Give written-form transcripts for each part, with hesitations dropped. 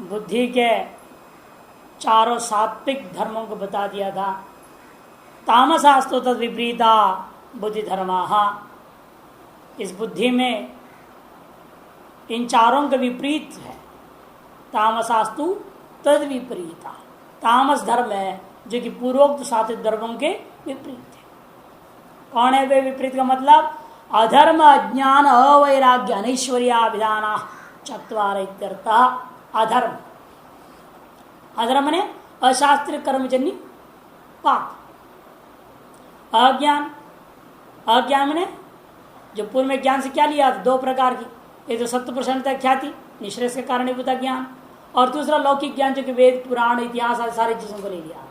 बुद्धि के चारों सात्विक धर्मों को बता दिया था। तामसास्तु तद विपरीता बुद्धि धर्मा। इस बुद्धि में इन चारों का विपरीत है। तामसास्तु तद विपरीता, तामस धर्म है जो कि पूर्वोक्त सात्विक धर्मों के विपरीत है। कौन है वे विपरीत का मतलब? अधर्म अज्ञान अवैराग्य अनैश्वर्या विधाना चत्वार इत्यर्थः। अधर्म, अधर्म ने अशास्त्रीय कर्मजन्य पाप। अज्ञान, अज्ञान ने जो पूर्व में ज्ञान से क्या लिया था? दो प्रकार की, एक तो सत्य प्रसन्नता ख्याति निश्रेष के कारणीभूत ज्ञान, और दूसरा लौकिक ज्ञान जो कि वेद पुराण इतिहास आदि सारी चीजों को ले लिया,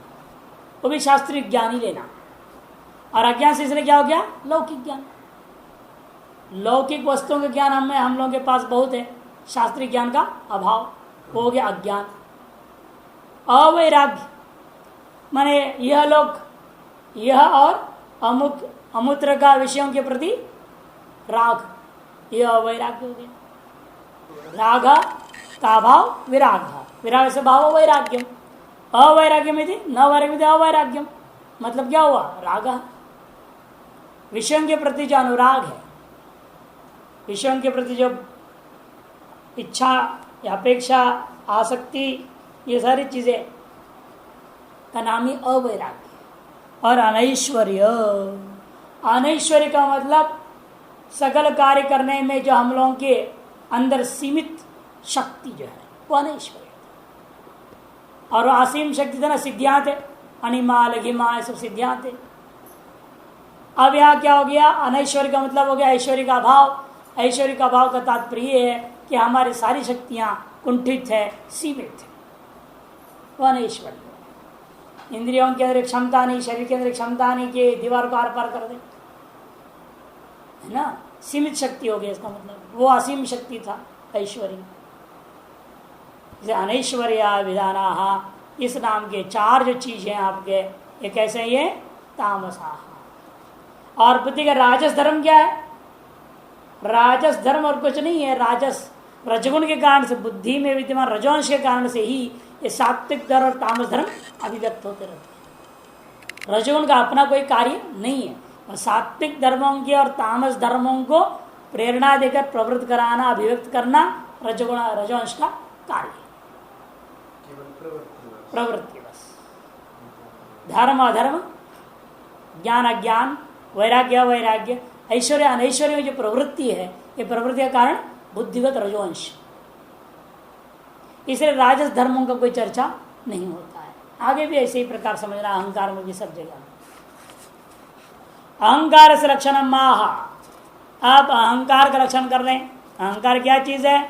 वो भी शास्त्रीय ज्ञान ही लेना। और अज्ञान से इसलिए क्या हो गया? लौकिक ज्ञान। लौकिक वस्तुओं के ज्ञान हम लोगों के पास बहुत है, शास्त्रीय ज्ञान का अभाव, हो गया अज्ञान। अवैराग्य माने यह लोग, यह और अमुक अमूत्र का विषयों के प्रति राग, यह अवैराग्य हो गया। राग का भाव विराग, विराग से भाव वैराग्यम। अवैराग्य में थी न वैराग्य में अवैराग्यम, मतलब क्या हुआ? राग, विषयों के प्रति जो अनुराग है, विषयों के प्रति जो इच्छा या अपेक्षा आसक्ति, ये सारी चीजें का नाम ही अवैराग्य। और अनैश्वर्य, अनैश्वर्य का मतलब सकल कार्य करने में जो हम लोगों के अंदर सीमित शक्ति जो है वो अनैश्वर्य। और असीम शक्ति था ना, सिद्धियां थे, अनिमा लघिमा सब सिद्धियां थे। अब यहाँ क्या हो गया? अनैश्वर्य का मतलब हो गया ऐश्वर्य का अभाव। ऐश्वर्य का अभाव का तात्पर्य है कि हमारी सारी शक्तियां कुंठित है, सीमित है, वो अनैश्वर्य। इंद्रियों के अंदर क्षमता नहीं, शरीर के अंदर क्षमता नहीं कि दीवार को आर पार कर दे, है ना, सीमित शक्ति हो गई। इसका मतलब वो असीम शक्ति था ऐश्वर्य। अनैश्वर्या विधाना, इस नाम के चार जो चीज हैं आपके, ये कैसे? ये तामसा। और बुद्धि का राजस धर्म क्या है? राजस धर्म और कुछ नहीं है। राजस रजगुण के कारण से, बुद्धि में विद्यमान रजोंश के कारण से ही ये सात्विक धर्म और तामस धर्म अभिव्यक्त होते रहते हैं। रजगुण का अपना कोई कार्य नहीं है, और सात्विक धर्मों के और तामस धर्मों को प्रेरणा देकर प्रवृत्त कराना, अभिव्यक्त करना रजगुण रजोंश का कार्य, प्रवृत्ति बस। धर्म अधर्म, ज्ञान अज्ञान, वैराग्य अवैराग्य, ऐश्वर्य अनैश्वर्य में जो प्रवृत्ति है, ये प्रवृत्ति का कारण बुद्धिगत रजोंश। इसलिए राजस धर्मों का कोई चर्चा नहीं होता है। आगे भी ऐसे ही प्रकार समझना, अहंकार में भी सब जगह। अहंकार से लक्षण माह, आप अहंकार का लक्षण कर रहे हैं। अहंकार क्या चीज है?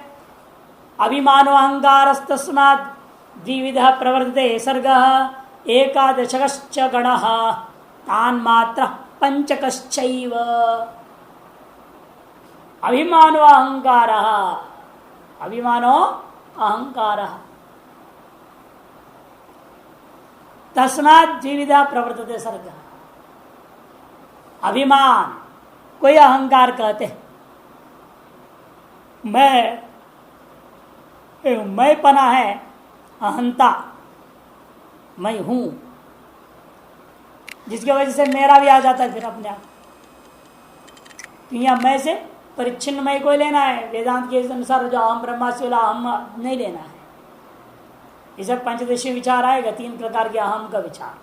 अभिमानो अहंकार तस्मात् द्विविध प्रवर्तते सर्ग एकादशकश्च गणः तान् मात्र पंचकश्चैव। अभिमानो अहंकारः, अभिमानो अहंकारः तस्मात् द्विविधा प्रवर्तते सर्ग। अभिमान, कोई अहंकार कहते हैं, मैं पना है, अहंता, मैं हूं, जिसकी वजह से मेरा भी आ जाता है फिर अपने आप। यहाँ मैं से परिच्छिन्न मैं कोई लेना है, वेदांत के अनुसार जो अहम ब्रह्मास्मि वाला अहम नहीं लेना है। इसे पंचदशी विचार आएगा, तीन प्रकार के अहम का विचार,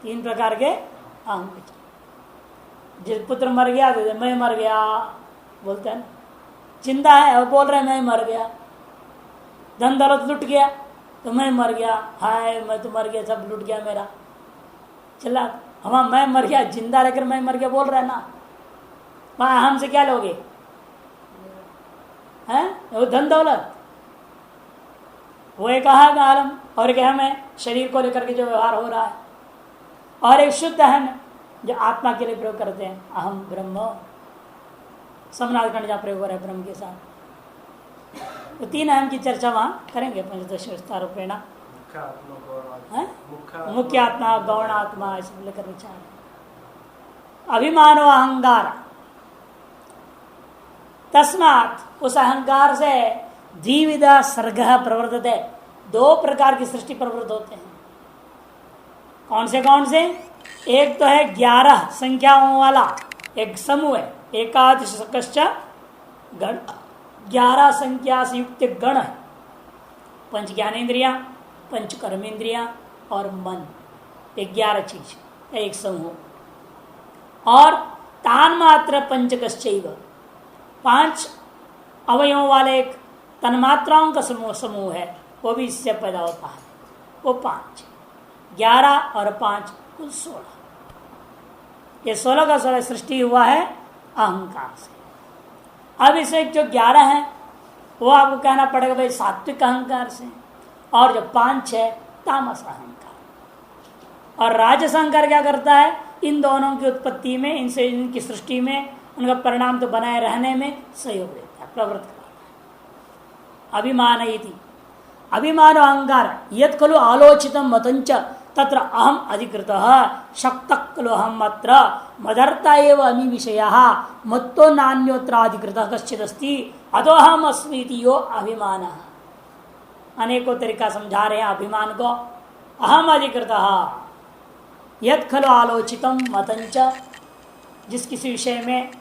तीन प्रकार के अहम विचार। जिस पुत्र मर गया तो मैं मर गया बोलते हैं ना, चिंता है और बोल रहे मैं मर गया। धन दौलत लुट गया तो मैं मर गया, हाय मैं तो मर गया, सब लुट गया मेरा, चला हम मैं मर गया, जिंदा रहकर मैं मर गया बोल रहा है ना। वहां हमसे क्या लोगे? हैं वो धन दौलत, वो एक अहम आलम और एक अहम है शरीर को लेकर के जो व्यवहार हो रहा है, और एक शुद्ध अहम जो आत्मा के लिए प्रयोग करते हैं, अहम ब्रह्म। समनाथ जहाँ प्रयोग हो रहा है ब्रह्म के साथ, तो तीन अहम की चर्चा वहाँ करेंगे पंचदश विस्तार रूपेण। मुख्य आत्मा, गौण आत्मा, ऐसे लेकर विचार। अभिमानो अहंकार तस्मात्, उस अहंकार से द्विविधा सर्ग प्रवर्तते, दो प्रकार की सृष्टि प्रवृत्त होते हैं। कौन से? एक तो है 11 संख्याओं वाला एक समूह है, एकादश गण, 11 संख्या से युक्त गण है। पंच ज्ञानेन्द्रिया, पंच कर्मेंद्रिया और मन, 11 चीज एक समूह। और तान मात्र पंचकश्चैव, 5 अवयवों वाले एक तन्मात्राओं का समूह है, वो भी इससे पैदा होता है। वो 5, 11 और 5 कुल 16। ये 16 का 16 सृष्टि हुआ है अहंकार से। अब इसे जो 11 है वो आपको कहना पड़ेगा भाई सात्विक अहंकार से, और जो 5 है तामस अहंकार। और राजस अहंकार क्या करता है? इन दोनों की उत्पत्ति में, इनसे इनकी सृष्टि में, उनका परिणाम तो बनाए रहने में सहयोग देता है, प्रवृत्त करता है। अभिमान इति अभिमान अहंकार यत् खलु आलोचितं मतंच तत्र अहम अधिकृतः शक्त खलु अहम अत्र मदर्ता एव अमी विषयः मत्तो नान्योत्र अधिकृतः कश्चिदस्ति अतो अहम अस्मि इति यो अभिमानः। अनेकों तरीका समझा रहे हैं अभिमान को। अहम अधिकृतः यत् खलु आलोचितं मतंच, जिस किसी विषय में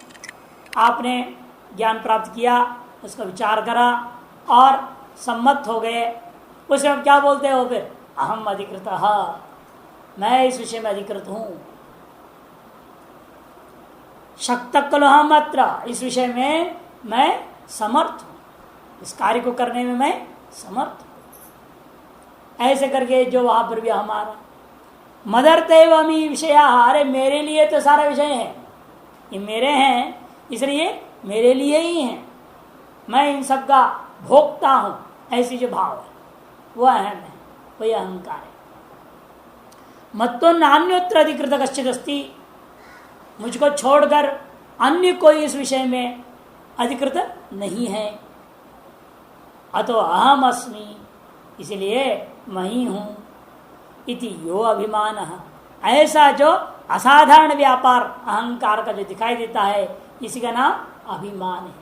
आपने ज्ञान प्राप्त किया, उसका विचार करा और सम्मत हो गए, उसे हम क्या बोलते हो फिर? अहम अधिकृतः, मैं इस विषय में अधिकृत हूं। शक्त खलु अहम अत्र, इस विषय में मैं समर्थ हूं, इस कार्य को करने में मैं समर्थ हूं। ऐसे करके जो वहां पर भी हमारा मदर्तेव अमी विषय, अरे मेरे लिए तो सारा विषय है, ये मेरे हैं, इसलिए मेरे लिए ही हैं, मैं इन सब का भोक्ता हूं, ऐसी जो भाव है वो अहम है, वही अहंकार है। मत्तो नान्योत्र अधिकृत कश्चित अस्ति, मुझको छोड़कर अन्य कोई इस विषय में अधिकृत नहीं है। अतो अहम अस्मि, इसलिए मैं ही हूं। इति यो अभिमान, ऐसा जो असाधारण व्यापार अहंकार का जो दिखाई देता है, इसी का नाम अभिमान है,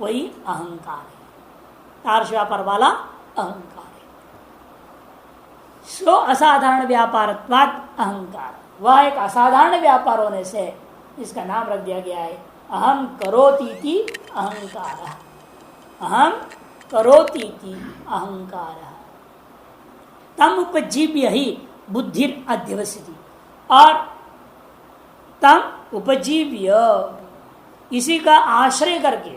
वही अहंकार है, तार्श व्यापार वाला अहंकार है। सो असाधारण व्यापारत्वात् अहंकार, वह एक असाधारण व्यापार होने से इसका नाम रख दिया गया है अहम करोतीति अहंकार। अहम करोतीति अहंकार तम उपजीव्य ही बुद्धिर अध्यवसिति, और तम उपजीव्य, इसी का आश्रय करके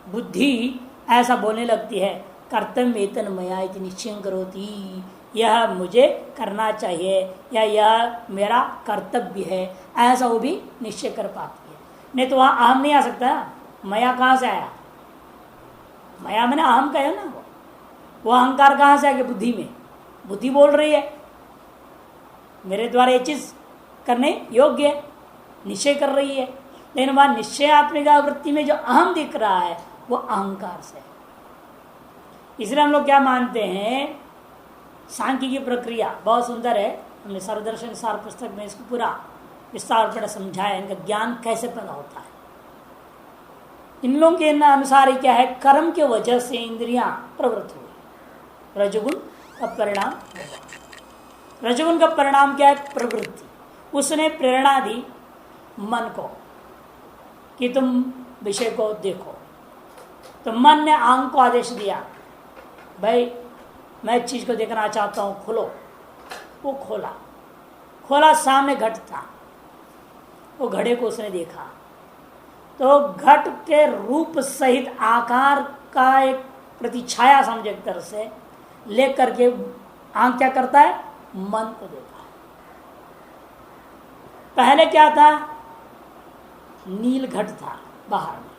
बुद्धि ऐसा बोलने लगती है, कर्तव्य वेतन मया इति निश्चय करोति, यह मुझे करना चाहिए या यह मेरा कर्तव्य है, ऐसा वो भी निश्चय कर पाती है। नहीं तो वहां अहम नहीं आ सकता। मया कहां से आया? मया मैंने अहम का है ना, वो अहंकार कहां से आ गया? बुद्धि में। बुद्धि बोल रही है मेरे द्वारा ये चीज करने योग्य है, निश्चय कर रही है, लेकिन वहां निश्चयात्मिका वृत्ति में जो अहम दिख रहा है वो अहंकार से। इसलिए हम लोग क्या मानते हैं, सांख्य की प्रक्रिया बहुत सुंदर है, हमने सर्वदर्शन सार पुस्तक में इसको पूरा विस्तार पर समझाया, इनका ज्ञान कैसे पैदा होता है। इन लोगों के अनुसार क्या है, कर्म के वजह से इंद्रियां प्रवृत्त हुई, रजोगुण का परिणाम। रजोगुण का परिणाम क्या है? प्रवृत्ति। उसने प्रेरणा दी मन को कि तुम विषय को देखो, तो मन ने आंख को आदेश दिया, भाई मैं चीज को देखना चाहता हूं, खोलो। वो खोला, सामने घट था, वो घड़े को उसने देखा, तो घट के रूप सहित आकार का एक प्रतिछाया समझे एक तरह से लेकर के आंख क्या करता है? मन को देखा। पहले क्या था? नील घट था बाहर में,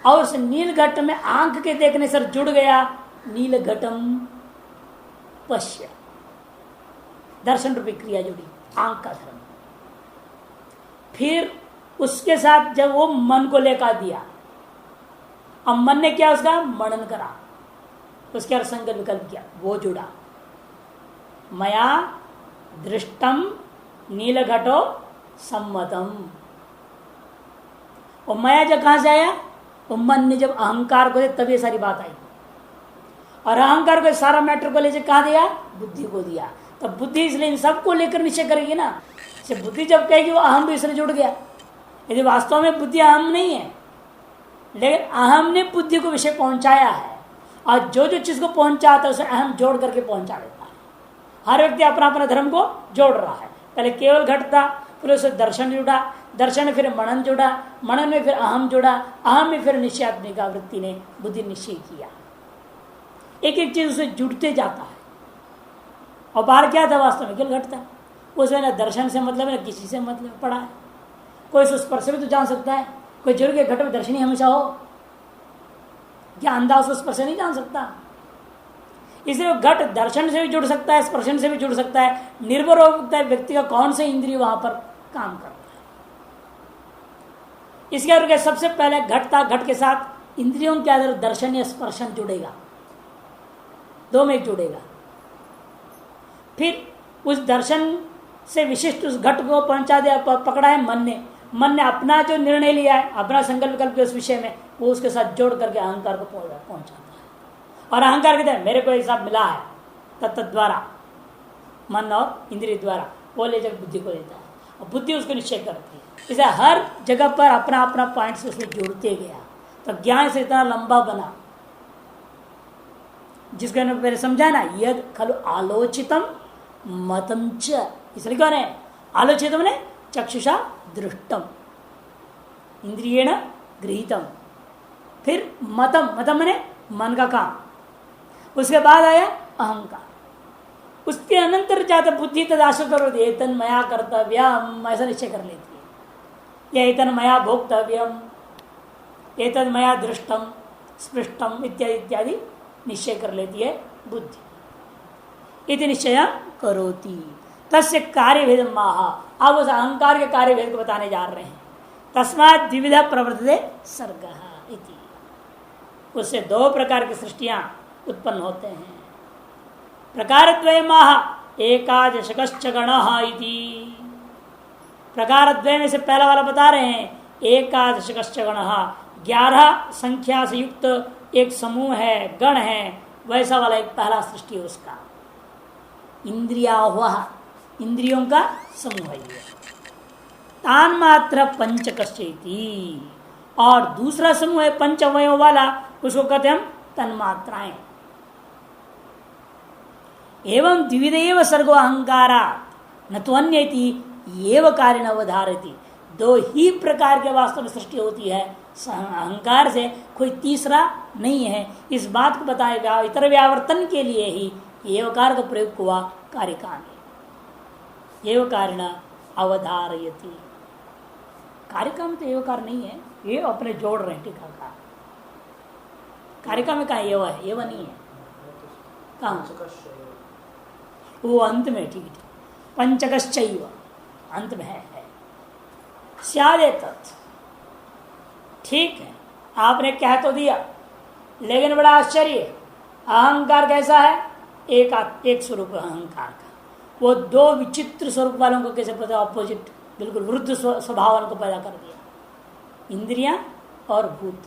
और उस नील घट में आंख के देखने से जुड़ गया नील घटम पश्य, दर्शन रूपी क्रिया जुड़ी, आंख का धर्म। फिर उसके साथ जब वो मन को लेकर दिया, अब मन ने क्या उसका मनन करा, उसके और संकल्प विकल्प किया, वो जुड़ा। मया दृष्टम नीलघटो सम्मतम, और मया जो कहां से आया? वो मन ने जब अहंकार को दिया तब ये सारी बात आई, और अहंकार को सारा मैटर को लेकर कहा दिया, बुद्धि को दिया। तब बुद्धि इसलिए इन सबको लेकर निश्चय करेगी ना। बुद्धि जब कहेगी वो अहम भी इसलिए जुड़ गया। यदि वास्तव में बुद्धि अहम नहीं है, लेकिन अहम ने बुद्धि को विषय पहुंचाया है, और जो जो चीज को पहुंचाता है उसे अहम जोड़ करके पहुंचा देता है। हर व्यक्ति अपना अपना धर्म को जोड़ रहा है। पहले केवल घट था, फिर उसे दर्शन जुड़ा, दर्शन में फिर मनन जुड़ा, मनन में फिर अहम जुड़ा, अहम में फिर निश्चयात्मिका वृत्ति ने बुद्धि निश्चय किया। एक एक चीज उसे जुड़ते जाता है। और बाहर क्या था, वास्तव में केवल घट था। उसे ना दर्शन से मतलब है, ना किसी से मतलब पड़ा है। कोई उस स्पर्श भी तो जान सकता है, कोई जुड़ के घट में दर्शन ही हमेशा हो, क्या अंधा उस स्पर्श नहीं जान सकता। इसलिए घट दर्शन से भी जुड़ सकता है, स्पर्शन से भी जुड़ सकता है, निर्भर होता है व्यक्ति का कौन से इंद्रिय वहां पर काम कर रहा है। इसके आगे सबसे पहले घट था, घट के साथ इंद्रियों के आधार दर्शन या स्पर्शन जुड़ेगा, दो में जुड़ेगा। फिर उस दर्शन से विशिष्ट उस घट को पहुंचा दिया, पकड़ा है मन ने। मन ने अपना जो निर्णय लिया है, अपना संकल्प विकल्प उस विषय में, वो उसके साथ जोड़ करके अहंकार को पहुंचाता है। और अहंकार कहते हैं मेरे को हिसाब मिला है, तत्त द्वारा, मन और इंद्रिय द्वारा, वो ले जाकर बुद्धि को देता है, और बुद्धि उसको निश्चय करती है। इसे हर जगह पर अपना अपना पॉइंट से उसमें जोड़ते गया, तो ज्ञान से इतना लंबा बना, जिसको पहले समझा ना, यद खलु आलोचितम मतम च, इसलिए कौन है आलोचितम ने चक्षुषा दृष्टम इंद्रियेण गृहीतम, फिर मतम, मतम ने मन का काम, उसके बाद आया अहंकार, उसके अनंतर जाते बुद्धि तदाश्र करो, एतन मया कर्तव्यम, ऐसा निश्चय कर लेती है, या एतन मया भोक्तव्यम, एतन मया दृष्टम स्पृष्टम इत्यादि इत्यादि निश्चय कर लेती है बुद्धि। इति निश्चय करोति तस्य कार्य भेद माहा। अब उस अहंकार के कार्य भेद को बताने जा रहे हैं। तस्मात् द्विविधा प्रवर्तते सर्गः इति, उससे दो प्रकार की सृष्टियां उत्पन्न होते हैं। प्रकारद्वय माह एकादशकश्च गणः इति, प्रकारद्वय में से पहला वाला बता रहे हैं, एकादशकश्च गणः, 11 संख्या से युक्त एक समूह है, गण है, वैसा वाला एक पहला सृष्टि है उसका। इंद्रिया हुआ, इंद्रियों का समूह है ये। तान मात्र पंचकश्चेति, और दूसरा समूह है पंचवयों वाला, उसको कहते हम तन्मात्राएं। एवं द्विविधेव सर्गो अहंकारा न तो अन्यति एव कारिण अवधारति, दो ही प्रकार के वास्तव में सृष्टि होती है अहंकार से, कोई तीसरा नहीं है। इस बात को बताएगा इतर व्यावर्तन के लिए ही एवकार का प्रयोग हुआ कारिका में, एव कारिण अवधारयति। कारिका में तो एवकार नहीं है, ये अपने जोड़ रहे हैं टीका का। कारिका में कहा एव है, एव नहीं है, कहा वो अंत में, ठीक है, पंचकश्चैव अंत में है स्यादे तत्, ठीक है, आपने कह तो दिया, लेकिन बड़ा आश्चर्य, अहंकार कैसा है, एक स्वरूप अहंकार का, वो दो विचित्र स्वरूप वालों को कैसे पता, ऑपोजिट बिल्कुल विरुद्ध स्वभाव वालों को पैदा कर दिया, इंद्रियां और भूत।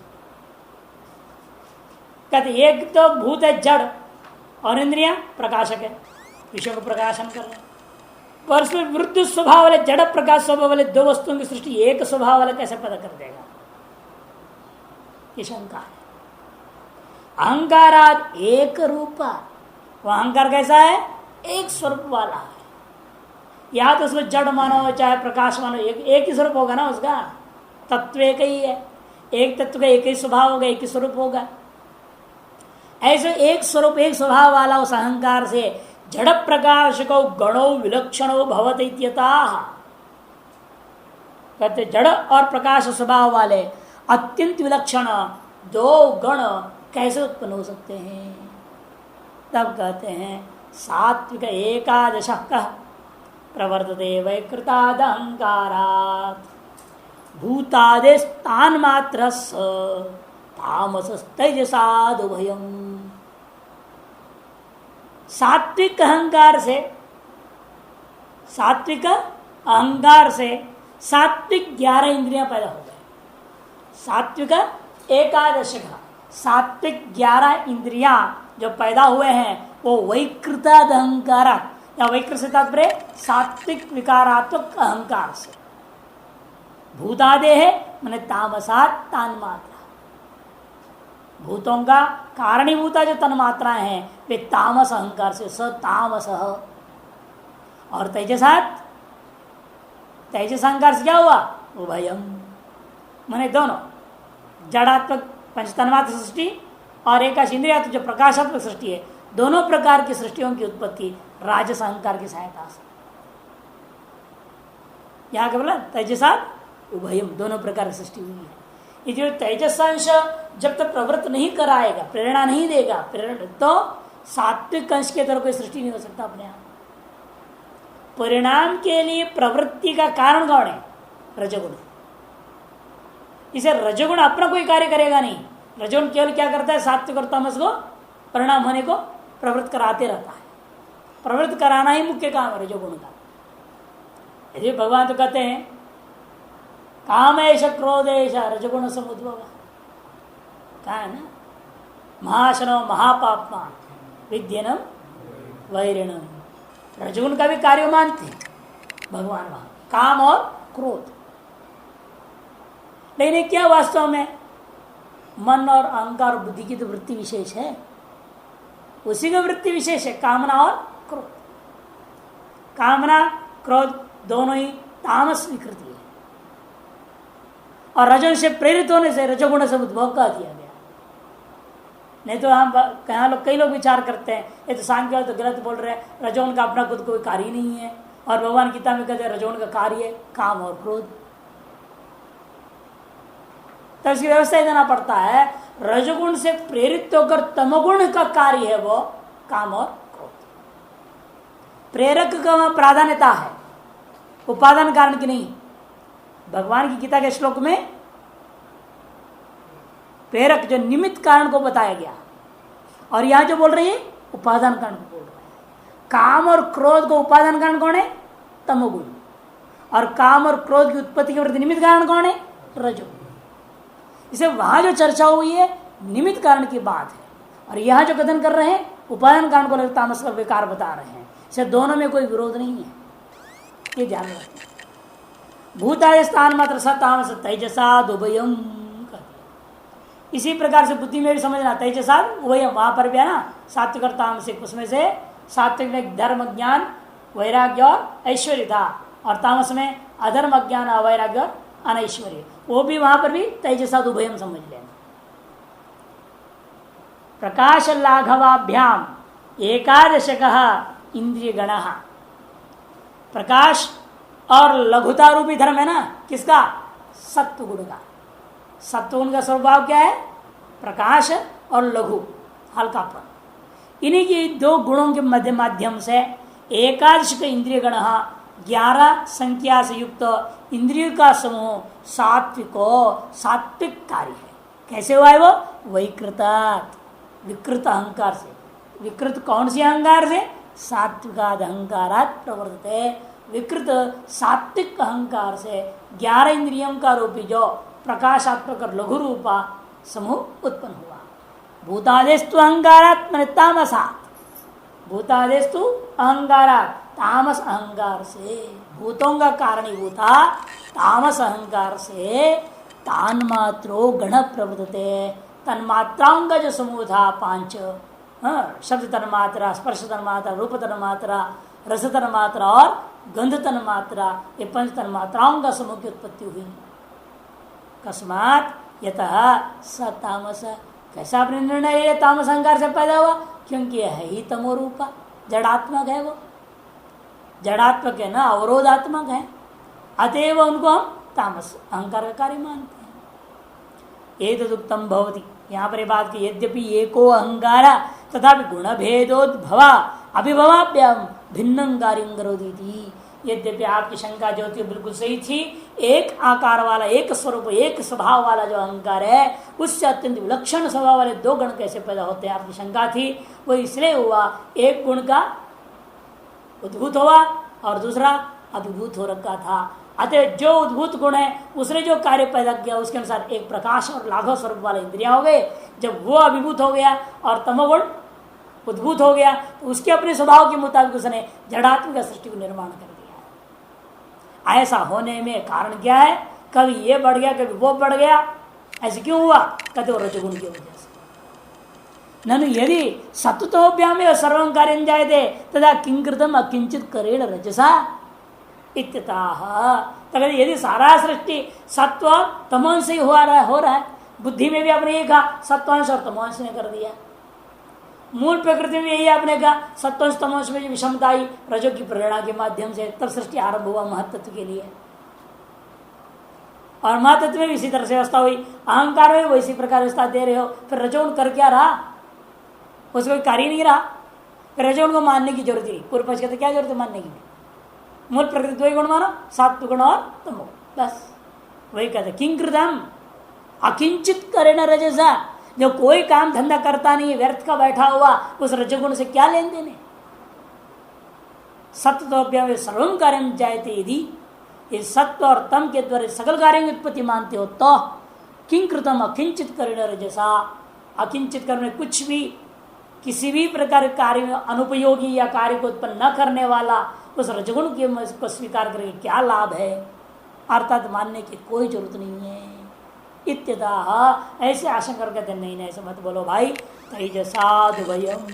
कहते एक तो भूत है जड़, और इंद्रियां प्रकाशक है, विषयों को प्रकाशन कर रहे हैं। पर उसमें विरुद्ध स्वभाव वाले, जड़ प्रकाश स्वभाव वाले दो वस्तुओं की सृष्टि एक स्वभाव वाला कैसे पैदा कर देगा, ये शंका है। अहंकारात एक रूपा, वह अहंकार कैसा है, एक स्वरूप वाला है। या तो उसको जड़ मानो चाहे प्रकाश मानो, एक ही स्वरूप होगा ना उसका, तत्व एक ही है, एक तत्व का एक ही स्वभाव होगा, एक ही स्वरूप होगा। ऐसे एक स्वरूप एक स्वभाव वाला उस अहंकार से जड़ प्रकाश को गणो विलक्षणो भवत इत्यतः, कहते जड़ और प्रकाश स्वभाव वाले अत्यंत विलक्षण दो गण कैसे उत्पन्न हो सकते हैं। तब कहते हैं सात्विक एकादश प्रवर्तते वैकृताद अहंकारात् भूतादेस्तान मात्र तामसस्तैजसाद उभयम्। सात्विक अहंकार से, सात्विक अहंकार से सात्विक 11 इंद्रियां पैदा हो गए। सात्विक एकादश का सात्विक 11 इंद्रियां जो पैदा हुए हैं वो वैकृताद अहंकार या वैकृत से तात्पर्य सात्विक विकारात्मक अहंकार से। भूतादे है मैंने तामसात तान मात्रा, भूतों का कारणीभूता जो तन मात्राएं हैं वे तामस अहंकार से, स तामस। और तेजसात, तेजस अहंकार से क्या हुआ? उभयम मैंने दोनों जड़ात्मक पंचतन्मात्र सृष्टि और एकादश इंद्रियात्मक जो प्रकाशात्मक सृष्टि है, दोनों प्रकार की सृष्टियों की उत्पत्ति राजस अहंकार की सहायता से। यहां क्या बोला? तेजसात उभयम, दोनों प्रकार की सृष्टि हुई है। ये जो तेजस अंश जब तक प्रवृत्त नहीं कराएगा, प्रेरणा नहीं देगा, प्रेरणा तो सात्विक अंश के तरह कोई सृष्टि नहीं हो सकता अपने आप। परिणाम के लिए प्रवृत्ति का कारण कौन है? रजोगुण। इसे रजोगुण अपना कोई कार्य करेगा नहीं। रजोगुण केवल क्या करता है? सात्विक और तमस को परिणाम होने को प्रवृत्त कराते रहता है। प्रवृत्त कराना ही मुख्य काम है रजोगुण का। यदि भगवान तो कहते हैं कामेश क्रोधेश रजगुण समुद्भव, कहा है ना, महाशनो महापापमा विद्यनम वैरिणम। रजगुण का भी कार्य मानते हैं भगवान वहां, काम और क्रोध। लेकिन क्या वास्तव में मन और अहंकार और बुद्धि की तो वृत्ति विशेष है, उसी का वृत्ति विशेष है कामना और क्रोध। कामना क्रोध दोनों ही तामस विकृति है और रजोगुण से प्रेरित होने से रजोगुण से उद्भव का दिया गया। नहीं तो हम कई लोग विचार करते हैं ये तो सांख्य वाले तो गलत बोल रहे हैं, रजोगुण का अपना खुद कोई कार्य नहीं है। और भगवान गीता में कहते हैं रजोगुण का कार्य है काम और क्रोध। तो इसकी व्यवस्था देना पड़ता है, रजोगुण से प्रेरित होकर तमोगुण का कार्य है वो काम और क्रोध। प्रेरक का प्राधान्यता है, उपादान कारण की नहीं। भगवान की गीता के श्लोक में प्रेरक जो निमित्त कारण को बताया गया, और यहां जो बोल रही है उपादान कारण को बोल रहा है। काम और क्रोध को उपादान कारण कौन है? तमोगुण। और काम और क्रोध की उत्पत्ति के प्रति निमित्त कारण कौन है? रजोगुण। इसे वहां जो चर्चा हुई है निमित्त कारण की बात है, और यहां जो कथन कर रहे हैं उपादान कारण को लेकर तामस का विकार बता रहे हैं। इसे दोनों में कोई विरोध नहीं है, ये ध्यान रखना। भूताय स्थान मात्र सतामस तेजसाद उभयम। इसी प्रकार से बुद्धि में भी समझना, तेजसाद उभयम वहां पर भी है ना, सात्विक और तामसिक। उसमें से सात्विक में धर्म ज्ञान वैराग्य और ऐश्वर्य था, और तामस में अधर्म ज्ञान अवैराग्य और अनैश्वर्य, वो भी वहां पर भी तेजसाद उभयम समझ लेना। प्रकाश लाघवाभ्याम एकादशक इंद्रिय गण। प्रकाश और लघुता रूपी धर्म है ना, किसका? सत्व गुण का। सत्व गुण का स्वभाव क्या है? प्रकाश और लघु, हल्कापन। इन्हीं की दो गुणों के मध्य माध्यम से एकादश का इंद्रिय गण 11 संख्या से युक्त इंद्रियों का समूह सात्विक कार्य है। कैसे हुआ है वो? वैकृतात्, विकृत अहंकार से। विकृत कौन सी अहंकार से? सात्विकाद अहंकारात् प्रवर्तते। विकृत सात्विक अहंकार से 11 इंद्रियों का रूपी जो प्रकाशात्मक और लघु रूपा समूह उत्पन्न हुआ। भूतादेस्तु अहंकारात् माने तामसात्। भूतादेस्तु अहंकारात्, तामस अहंकार से, भूतों का कारणीभूता तामस अहंकार से तान्मात्रो गण प्रवर्तते। तन्मात्राओं का जो समूह था 5, शब्द तन्मात्रा, स्पर्श तन्मात्रा, रूप तन्मात्रा, रस तन्मात्रा और गंध तन्मात्रा, ये 5 तन्मात्राओं का समूह की उत्पत्ति हुई। कस्मात यतः स तामस। कैसा आपने निर्णय लिया तामस अहंकार से पैदा हुआ? क्योंकि यह है ही तमो रूपा, जड़ात्मक है वो, जड़ात्मक है ना, अवरोधात्मक है। अतएव उनको हम तामस अहंकार का कार्य मानते हैं। एतदुक्तम भवति, यहाँ पर बात की यद्यपि एको अहंकार तथा गुण भेदोद्भवा अभिभवाभ्याम भिन्नं कार्यं करोति थी। यद्यपि आपकी शंका जो थी बिल्कुल सही थी, एक आकार वाला, एक स्वरूप, एक स्वभाव वाला जो अहंकार है, उससे अत्यंत विलक्षण स्वभाव वाले 2 गण कैसे पैदा होते हैं, आपकी शंका थी। वो इसलिए हुआ एक गुण का उद्भूत हुआ और दूसरा अभिभूत हो रखा था। अतः जो उद्भूत गुण है उसने जो कार्य पैदा किया उसके अनुसार एक प्रकाश और लाघव स्वरूप वाले इंद्रिया हो गए। जब वो अभिभूत हो गया और तमोगुण उद्भूत हो गया तो उसके अपने स्वभाव के मुताबिक उसने जड़ात्मक सृष्टि को निर्माण कर दिया। ऐसा होने में कारण क्या है? कभी ये बढ़ गया कभी वो बढ़ गया। ऐसे क्यों हुआ? कहते वो रजोगुण की वजह से। ननु यदि सत्वतोभ्याम सर्वं कार्यं जायते तदा किंकृतम अकिंचित करेण रजसा इत्यतः। यदि सारा सृष्टि सत्व तमोंश से हो रहा है, बुद्धि में भी आपने ये कहा सत्वांश और तमोंश ने कर दिया, मूल प्रकृति में यही आपने कहा सत्वांश तमोंश में विषमता आई रजो की प्रेरणा के माध्यम से, तब सृष्टि आरंभ हुआ महत्त्व के लिए। और महत्त्व में भी इसी तरह से व्यवस्था हुई, अहंकार में वैसी प्रकार व्यवस्था दे रहे हो, फिर रजोगुण कर क्या रहा? उसको कोई कार्य नहीं रहा, फिर रजोगुण को मानने की जरूरत नहीं। पूर्व पक्ष कहते क्या जरूरत है मानने की? मूल प्रकृति दो ही गुण मानो, सात्व गुण और तमो, बस वही कहते किंकृतम अकिंचित करेण रजसा। जो कोई काम धंधा करता नहीं, व्यर्थ का बैठा हुआ, उस रजोगुण से क्या लेन देने? सत्व सर्वम कार्य जायते यदि इस सत्व और तम के द्वारा सकल कार्यों की उत्पत्ति मानते हो तो किंकृतम अकिंचित करेण रजसा। अकिंचित करने कुछ भी किसी भी प्रकार कार्य में अनुपयोगी या कार्य को उत्पन्न न करने वाला उस रजगुण को स्वीकार करके क्या लाभ है? अर्थात मानने की कोई जरूरत नहीं है। इत्यतः ऐसे आशंका करते नहीं, ऐसे मत बोलो भाई। तैजसाद्वयम्,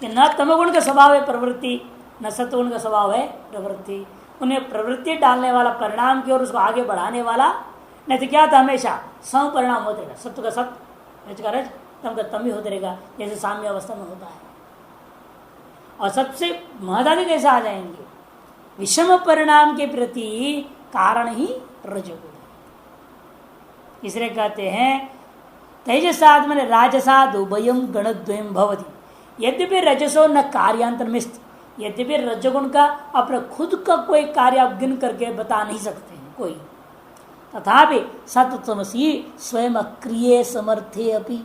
न तमगुण का स्वभाव है प्रवृत्ति, न सत्वगुण का स्वभाव है प्रवृत्ति। उन्हें प्रवृत्ति डालने वाला, परिणाम की ओर उसको आगे बढ़ाने वाला, नहीं तो क्या था हमेशा सम परिणाम होते रहेगा। सत्व का सत्य, रज का रज, तम का तम ही होते रहेगा, जैसे साम्य अवस्था में होता है। और सबसे महत्वादी कैसे आ जाएंगे? विषम परिणाम के प्रति कारण ही रजोगुण। इसलिए कहते हैं तेजसाद मैंने राजसाद उभयम गणद्वयम भवति। यद्यपि रजसो न कार्यांतर मिस्त, यद्यपि रजोगुण का अपने खुद का कोई कार्य आप गिन करके बता नहीं सकते हैं कोई, तथापि सत्वतमसी स्वयं अक्रिय समर्थे अपि।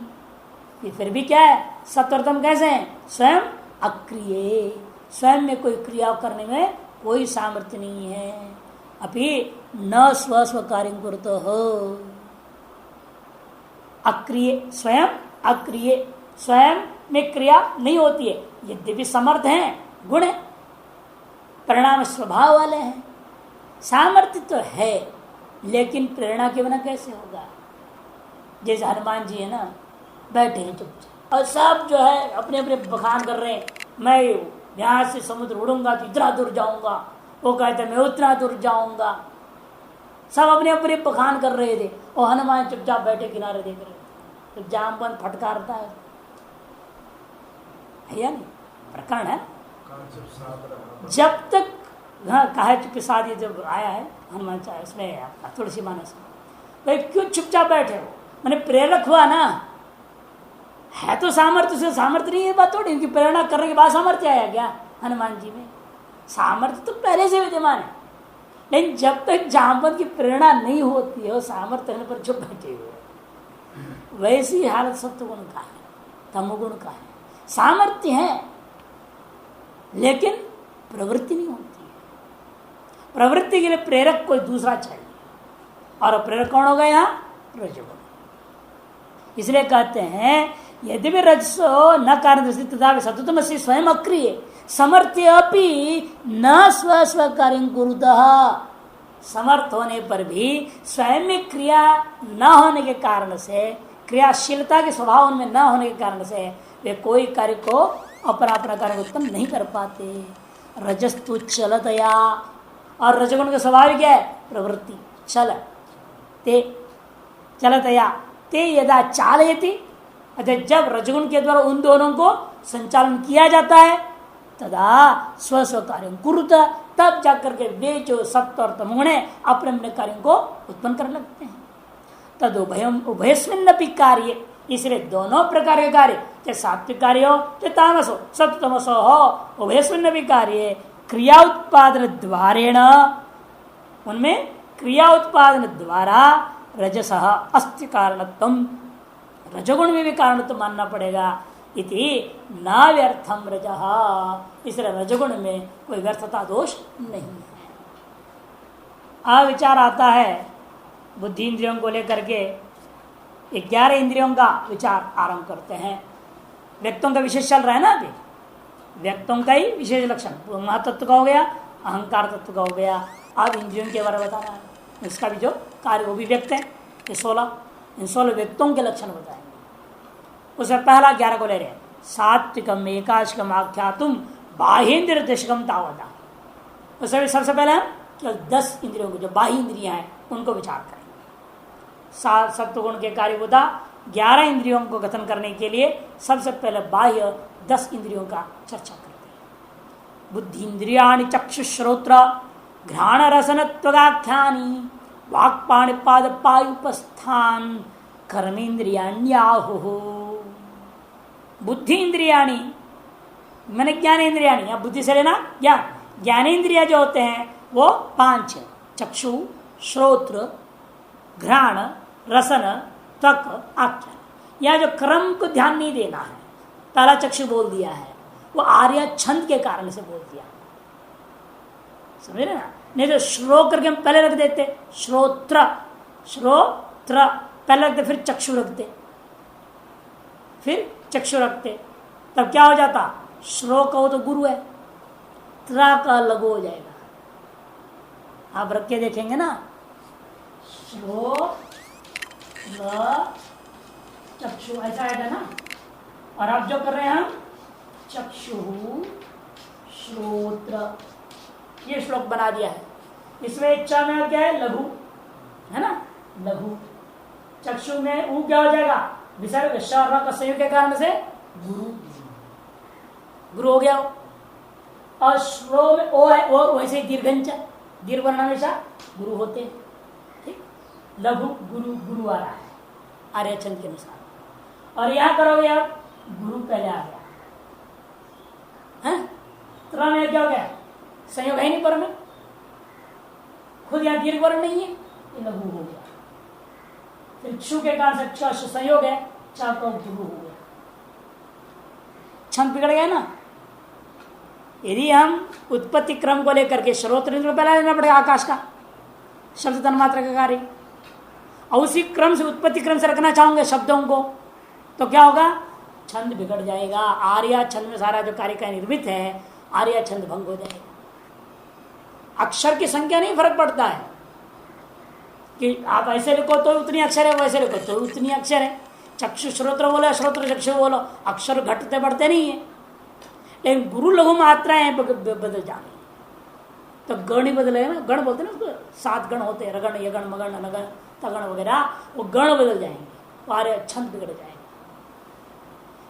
ये फिर भी क्या है? सत्वतम कैसे हैं? स्वयं अक्रिय, स्वयं में कोई क्रिया करने में कोई सामर्थ्य नहीं है। अभी न स्व कार्य करते हो, अक्रिय, स्वयं अक्रिय, स्वयं में क्रिया नहीं होती है। यद्यपि समर्थ हैं, गुण है, परिणाम स्वभाव वाले हैं, सामर्थ्य तो है, लेकिन प्रेरणा के बिना कैसे होगा? जैसे हनुमान जी है ना, बैठे हैं चुपचाप और सब जो है अपने अपने बखान कर रहे हैं। मैं यहाँ से समुद्र उड़ूंगा तो इतना दूर जाऊंगा, वो कहते मैं उतना दूर जाऊंगा। सब अपने अपने बखान कर रहे थे और हनुमान चुपचाप बैठे किनारे देख रहे थे। तो जामबंद फटकारता है या नहीं? प्रकरण है। जब तक कहा चुपचाप जब आया है हनुमान चाहे इसमें तुलसी मानस में, भाई क्यों चुपचाप बैठे हो? मैंने प्रेरक हुआ ना, है तो सामर्थ्य से, सामर्थ्य नहीं है बात थोड़ी, उनकी प्रेरणा करने के बाद सामर्थ्य आया क्या हनुमान जी में? सामर्थ्य तो पहले से विद्यमान है, लेकिन जब तक जामवंत की प्रेरणा नहीं होती है, सामर्थ्य होने पर चुप बैठे हुए। वैसी हालत सत्वगुण का है, तमोगुण का है। सामर्थ्य है लेकिन प्रवृत्ति नहीं होती है। प्रवृत्ति के लिए प्रेरक कोई दूसरा चाहिए, और प्रेरक कौन होगा यहाँ? रजोगुण। इसलिए कहते हैं यद्यपि रजसो न कारण तथा सत्वतम से स्वयं अक्रिय समर्थ्य अपि न स्व स्व कार्य कुरुतः। समर्थ होने पर भी स्वयं में क्रिया न होने के कारण से, क्रियाशीलता के स्वभाव उनमें न होने के कारण से वे कोई कार्य को अपना कार्य उत्पन्न नहीं कर पाते। रजस्तु चलतया, और रजगुण का स्वभाव क्या है? प्रवृत्ति, चल ते चलतया ते यदा चालयति, अतः जब रजगुण के द्वारा उन दोनों को संचालन किया जाता है तदा स्व स्व कार्य कुरुत, तब जाकर के वे जो सत्व और तमोगुण है अपने अपने कार्यों को उत्पन्न करने लगते हैं। तद उभयस्मिन्नपि कार्य, इसलिए दोनों प्रकार के कार्य, चाहे सात्विक कार्य हो चाहे तामस हो, सत्व तमसो हो, उभयस्मिन्नपि कार्य क्रिया उत्पादन द्वारेण, उनमें क्रिया उत्पादन द्वारा रजसः अस्ति कारणत्वम, रजगुण में भी कारणत्व मानना पड़ेगा। इति न व्यर्थम रजः, इसलिए रजगुण में कोई व्यर्थता दोष नहीं है। अविचार आता है बुद्धि इंद्रियों को लेकर के 11 इंद्रियों का विचार आरंभ करते हैं। व्यक्तों का विशेष चल रहा है ना अभी, व्यक्तों का ही विशेष लक्षण महतत्व का हो गया, अहंकार तत्व का हो गया। अब इंद्रियों के बारे में बताना है, इसका भी जो कार्य वो भी व्यक्त है। ये 16 इन 16 व्यक्तों के लक्षण बताएंगे। उसमें पहला 11 को ले रहे हैं, सात्विकम एकाशकम आख्यातुम बाह्येन्द्रिय दशकम तावता। उसमें सबसे पहले हम केवल 10 इंद्रियों को, जो बाह्य इंद्रियां हैं उनको विचार करेंगे। सत्वगुण के कार्यभूता 11 इंद्रियों को कथन करने के लिए सबसे पहले बाह्य 10 इंद्रियों का चर्चा करते हैं। बुद्धि इंद्रियाणि चक्षुश्रोत्र घ्राण रसन त्वगाख्यानि वाक्पाणिपाद पायुपस्थान कर्मेन्द्रियाण्याहुः। बुद्धि इंद्रियाणि मैंने ज्ञानेन्द्रियाणि, या बुद्धि से लेना ज्ञान। ज्ञानेन्द्रिया जो होते हैं वो 5 है, चक्षु श्रोत्र घ्राण रसन त्वक आख्यान। यह जो क्रम को ध्यान नहीं देना है, पहला चक्षु बोल दिया है, वो आर्य छंद के कारण से बोल दिया, समझ रहे ना। नहीं तो श्रो करके हम पहले रख देते, श्रोत्र श्रोत्र पहले रखते, फिर चक्षु रखते, फिर चक्षु रखते, तब क्या हो जाता, श्रो कहो तो गुरु है, त्रा का लघु हो जाएगा। आप रख के देखेंगे ना, श्रो चक्षु ऐसा आएगा ना। और अब जो कर रहे हैं हम चक्षु श्रोत्र, ये श्लोक बना दिया है। इसमें च में क्या है, लघु है ना, लघु। चक्षु में ऊ क्या हो जाएगा, विसर्ग श र का संयोग के कारण से गुरु, गुरु हो गया। और श्रो में ओ है, ओ वैसे ही दीर्घंच, दीर्घ वर्ण हमेशा गुरु होते हैं, ठीक। लघु गुरु, गुरु आ रहा है आर्य छंद के अनुसार। और यहां करोगे आप, गुरु पहले आ गया है, त्रा में क्या हो गया, संयोग है नहीं पर में, खुद यहां दीर्घ वर्ण नहीं है, ये लघु हो गया। फिर क्षु के कारण से संयोग है, चार का गुरु हो गया, छंद बिगड़ गया ना। यदि हम उत्पत्ति क्रम को लेकर के श्रोत्र पहला लेना पड़ेगा आकाश का शब्द तन्मात्रा का कार्य, और उसी क्रम से उत्पत्ति क्रम से रखना चाहोगे शब्दों को, तो क्या होगा, छंद बिगड़ जाएगा। आर्या छंद में सारा जो कार्य का निर्मित है, आर्या छंद भंग हो जाएगा। अक्षर की संख्या नहीं फर्क पड़ता है कि आप ऐसे लिखो तो उतनी अक्षर है, वैसे लिखो तो उतनी अक्षर है। चक्षु श्रोत्र बोलो, श्रोत्र चक्षु बोलो, अक्षर घटते बढ़ते नहीं है। लेकिन गुरु लघु मात्राएं बदल जाएंगी, तो गण ही बदलेगा ना। गण बोलते ना उसको, 7 गण होते हैं, रगण यगण मगण अनगण तगण वगैरह, वो गण बदल जाएंगे, कार्य छंद बिगड़ जाएंगे।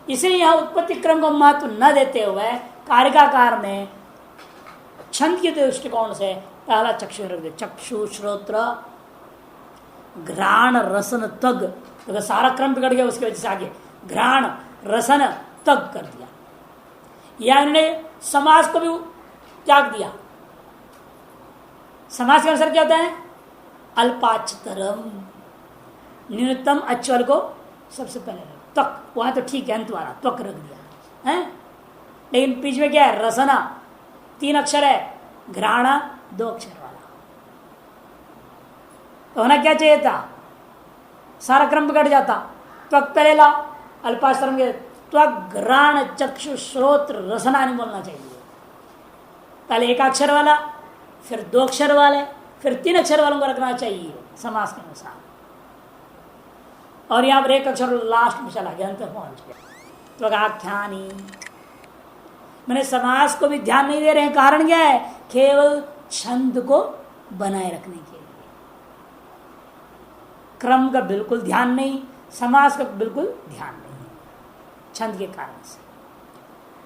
इसलिए यहां उत्पत्ति क्रम को महत्व न देते हुए कार्यकाकार में छंद के दृष्टिकोण से पहला चक्षु रख दे, चक्षु श्रोत्र घ्राण रसन तग, तो सारा क्रम बिगड़ गया। उसके वजह से आगे घ्राण रसन तग कर दिया, या इन्होंने समाज को भी त्याग दिया। समाज के अनुसार क्या होता है, अल्पाचतरम, न्यूनतम अच्वल को सबसे पहले त्वक, वहां तो ठीक है अंत वाला त्वक रख दिया है। लेकिन बीच में क्या है, रसना 3 अक्षर है, घ्राणा 2 अक्षर वाला, तो होना क्या चाहिए था, सारा क्रम बिगड़ जाता। त्वक पहले ला, अल्पाचतरम के त्वक घ्राण चक्षु श्रोत्र रसना नहीं बोलना चाहिए। पहले 1 अक्षर वाला, फिर 2 अक्षर वाले, फिर 3 अक्षर वालों को रखना चाहिए समास के अनुसार। और यहां पर 1 अक्षर लास्ट में चला गया, अंत पहुंच गया। तो आख्यानी मैंने समास को भी ध्यान नहीं दे रहे हैं। कारण क्या है, केवल छंद को बनाए रखने के लिए, क्रम का बिल्कुल ध्यान नहीं, समास का बिल्कुल ध्यान नहीं, छंद के कारण से।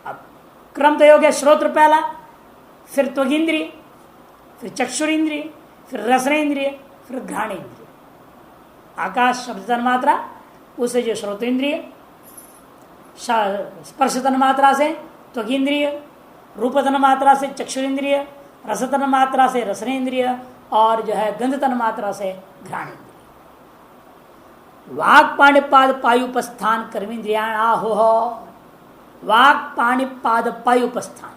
अब क्रम तो हो गया, श्रोत्र पहला, फिर त्वगिंद्रिय, फिर चक्षुरेंद्रिय, फिर रसनेन्द्रिय, फिर घ्राणेन्द्रिय। आकाश शब्द तन्मात्रा, उसे जो श्रोतेन्द्रिय, स्पर्श तन्मात्रा से त्वगिंद्रिय, रूप तन्मात्रा से चक्षुरेंद्रिय, रस तन्मात्रा से रसनेन्द्रिय, और जो है गंध तन्मात्रा से घ्राणेन्द्रिय। वाक पाणिपाद पायुपस्थान कर्मेन्द्रियाण आहुः। वाक पाणिपाद पायुपस्थान,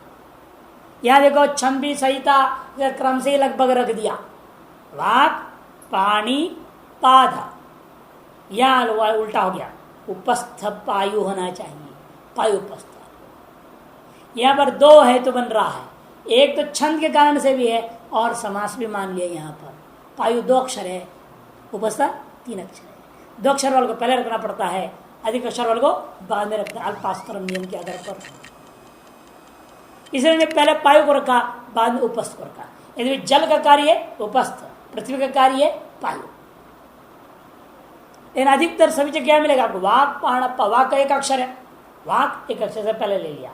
यहां देखो छंदी संहिता क्रम से लगभग रख दिया, वाक पाणी पाद, यहां उल्टा हो गया, उपस्थ पायु होना चाहिए, पायु उपस्थ। यहां पर दो है तो बन रहा है, एक तो छंद के कारण से भी है और समास भी मान लिया। यहां पर पायु दो अक्षर है, उपस्थ 3 अक्षर है। 2 अक्षर वाले को पहले रखना पड़ता है, अधिक अक्षर वाले को बाद में रखना, अल्पास्तरम नियम के आधार पर। इसलिए पहले पायु को रखा, बाद में उपस्थ को रखा। यदि जल का कार्य है उपस्थ, पृथ्वी का कार्य है पायु। लेकिन अधिकतर सभी जगह क्या मिलेगा आपको, वाक पाण, वाक का एक अक्षर है, वाक एक अक्षर से पहले ले लिया।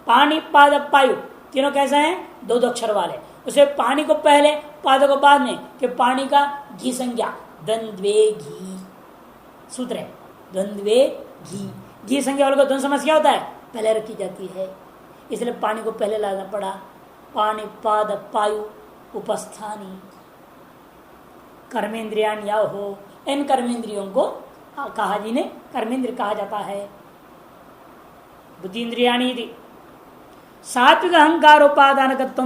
पानी पाद पायु तीनों कैसे हैं, 2 अक्षर वाले। उसे पानी को पहले, पाद को बाद में, कि पानी का घी संज्ञा, द्वंद्वे घी सूत्र है, द्वंद्वे घी। घी संज्ञा वाले को द्वंद्व समझ क्या होता है, पहले रखी जाती है, इसलिए पानी को पहले लाना पड़ा। पानी पाद पायु उपस्थानी। कर्मेंद्रियान या हो, इन कर्मेंद्रियों को कहा जी ने कर्मेंद्र कहा जाता है। बुद्धिन्द्रियाणी यदि सात्विक अहंकार उपादानकत्व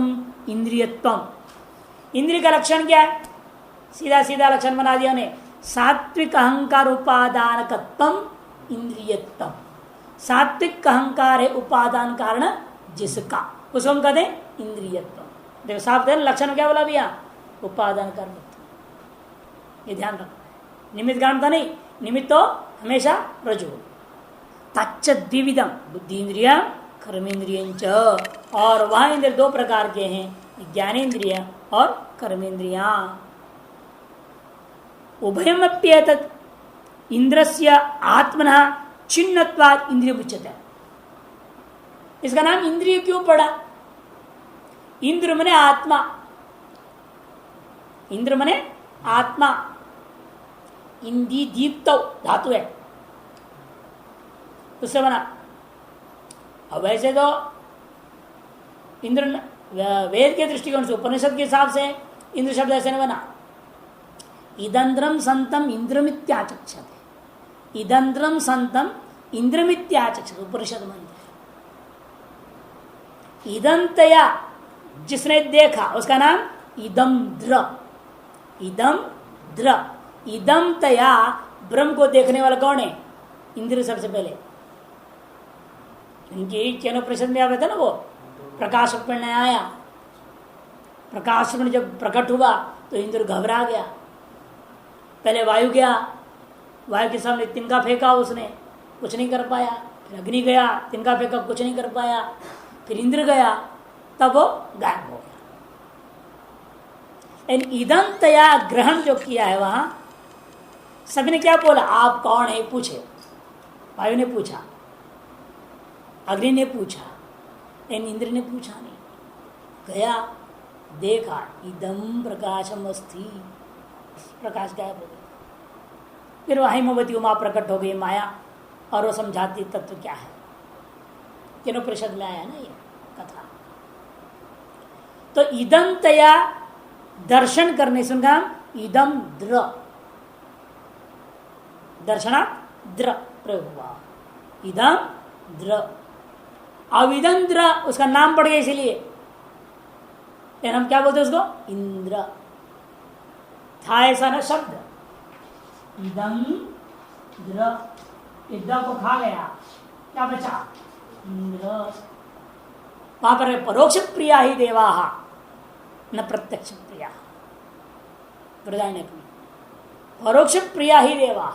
इंद्रियत्वम, इंद्रिय का लक्षण क्या है, सीधा सीधा लक्षण बना दिया ने, सात्विक अहंकार उपादानकत्व इंद्रियत्वम। सात्विक अहंकार है उपादान कारण जिसका, उसको हम कहते हैं इंद्रियत्व। देखो साफ लक्षण क्या बोला भैया, उपादान कारण, ये ध्यान रखना। निमित्त कारण था नहीं, निमित्त तो हमेशा रजो। तच्च द्विविधम बुद्धि इंद्रिया कर्मेंद्रियंच, और वह इंद्रिय 2 प्रकार के हैं, ज्ञानेन्द्रिय और कर्मेंद्रिया। उभयमप्येतत् इंद्रस्य आत्मनः छिन्नत्वात् इंद्रिय उच्यते। इसका नाम इंद्रिय क्यों पड़ा, इंद्र मने आत्मा, इंद्र मने आत्मा, इंदी दीप्त धातु है उससे बना। अब वैसे तो इंद्र वेद के दृष्टिकोण से, उपनिषद के हिसाब से इंद्र शब्द ऐसे नहीं बना। इदंद्रम संतम इंद्रमित्याचक्षते, इदंद्रम संतम इंद्रमित्याचक्षते उपनिषद मंत्र। इदंतया जिसने देखा उसका नाम इदम द्र, इदम द्र। इदम तया ब्रह्म को देखने वाला कौन है, इंद्र सबसे पहले। इनकी केनोपनिषद में आया था ना, वो प्रकाश रूपेण आया, प्रकाश रूपेण जब प्रकट हुआ तो इंद्र घबरा गया। पहले वायु गया, वायु के सामने तिनका फेंका, उसने कुछ नहीं कर पाया। फिर अग्नि गया, तिनका फेंका, कुछ नहीं कर पाया। फिर इंद्र गया, तब वो गायब हो गया। इदम तया ग्रहण जो किया है वहां सभी ने क्या बोला, आप कौन है पूछे। वायु ने पूछा, अग्नि ने पूछा, लेकिन इंद्र ने पूछा नहीं। गया, देखा, इदम प्रकाशम अस्ति, प्रकाश गायब हो गया। फिर वह हिमवती उमा प्रकट हो गई माया, और वो समझाती तत्व क्या है। केनोपनिषद में आया ना ये कथा। तो इदम तया दर्शन करने से उनका इदम द्र, दर्शनात् द्र प्रयोग हुआ, इदम द्र। अविदम द्र उसका नाम पड़ गया, इसीलिए हम क्या बोलते हैं उसको, इंद्र। था ऐसा ना शब्द, इदम द्र, इद्र को खा गया, क्या बचा, इंद्र। वहां पर परोक्ष प्रिया ही देवा न प्रत्यक्ष प्रिया, परोक्ष प्रिया ही देवा।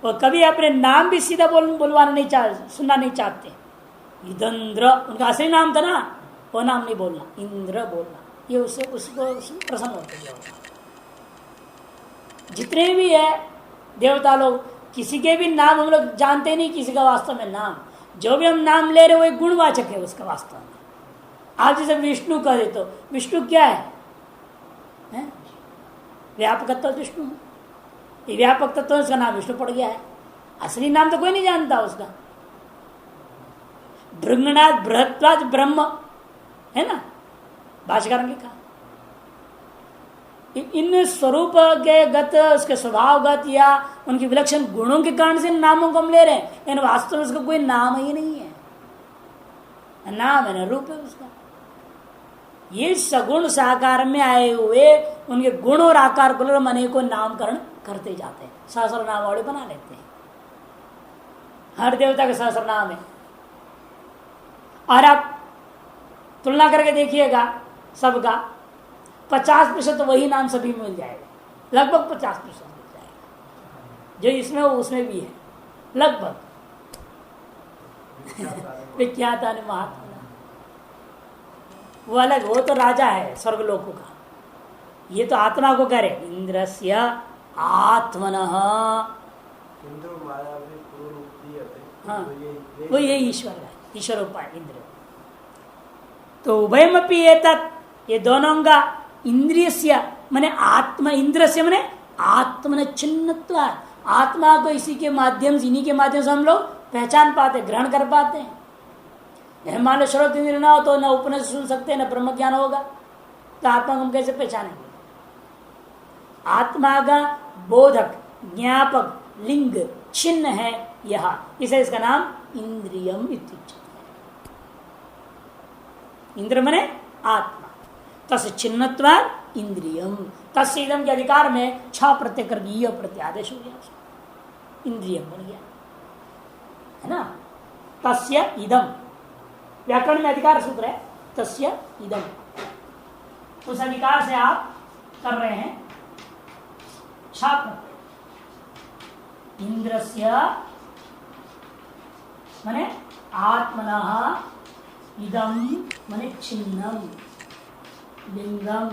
और कभी अपने नाम भी सीधा बोलवाना नहीं चाहते, सुनना नहीं चाहते। इदंद्र उनका असली नाम था ना, वो नाम नहीं बोलना, इंद्र बोलना, ये उससे उसको प्रसन्न होते हैं। जितने भी है देवता लोग, किसी के भी नाम हम लोग जानते नहीं, किसी का वास्तव में नाम, जो भी हम नाम ले रहे वो एक गुणवाचक है उसका वास्तव में। आप जैसे विष्णु कह दे तो विष्णु क्या है? व्यापक तत्व विष्णु, ये व्यापक तत्व उसका नाम विष्णु पड़ गया है। असली नाम तो कोई नहीं जानता उसका। भृंगनाथ बृहत्वाद ब्रह्म है ना, भाष्यकार ने लिखा। इन स्वरूप के गत, उसके स्वभावगत या उनकी विलक्षण गुणों के कारण से नामों को हम ले रहे हैं, लेकिन वास्तव में उसका कोई नाम ही नहीं है। नाम है ना रूप है उसका, ये सगुण साकार में आए हुए उनके गुण और आकार को मन को नामकरण करते जाते हैं, सहस्र नामावली बना लेते हैं। हर देवता का सहस्र नाम है। और आप तुलना करके देखिएगा सबका 50% तो वही नाम सभी में मिल जाएगा, लगभग 50% मिल जाएगा। जो इसमें हो उसमें भी है लगभग। विख्यात महात्मा वो अलग, वो तो राजा है स्वर्ग लोकों का। ये तो आत्मा को करे इंद्रस्य आत्मनः। हाँ वो ये ईश्वर है, ईश्वर उपाय इंद्र। तो उभयमपि एतत्, ये दोनों का इंद्रियस्य माने आत्मा, इंद्रस्य माने आत्मन छिन्नत्व, आत्मा को इसी के माध्यम से, इन्हीं के माध्यम से हम लोग पहचान पाते, ग्रहण कर पाते हैं। मान लो श्रोत इंद्रिय ना हो तो न उपनिषद सुन सकते न ब्रह्म ज्ञान होगा, तो आत्मा को हम कैसे पहचानेंगे? आत्मा का बोधक ज्ञापक लिंग छिन्न है यह, इसे इसका नाम इंद्रियम इत्युच्यते। इंद्र मने आत्मा, तस् छिन्नत्वात् इंद्रियम, तस् इदम के अधिकार में छ प्रत्यय कर य प्रत्यादेश हो गया, इंद्रियम बन गया है ना। तस्य इदम व्याकरण में अधिकार सूत्र है, तस्य इदम, उस अधिकार से आप कर रहे हैं छ प्रत्यय। इंद्रस्य माने आत्मनः, इदम माने छिन्नम, लिंगम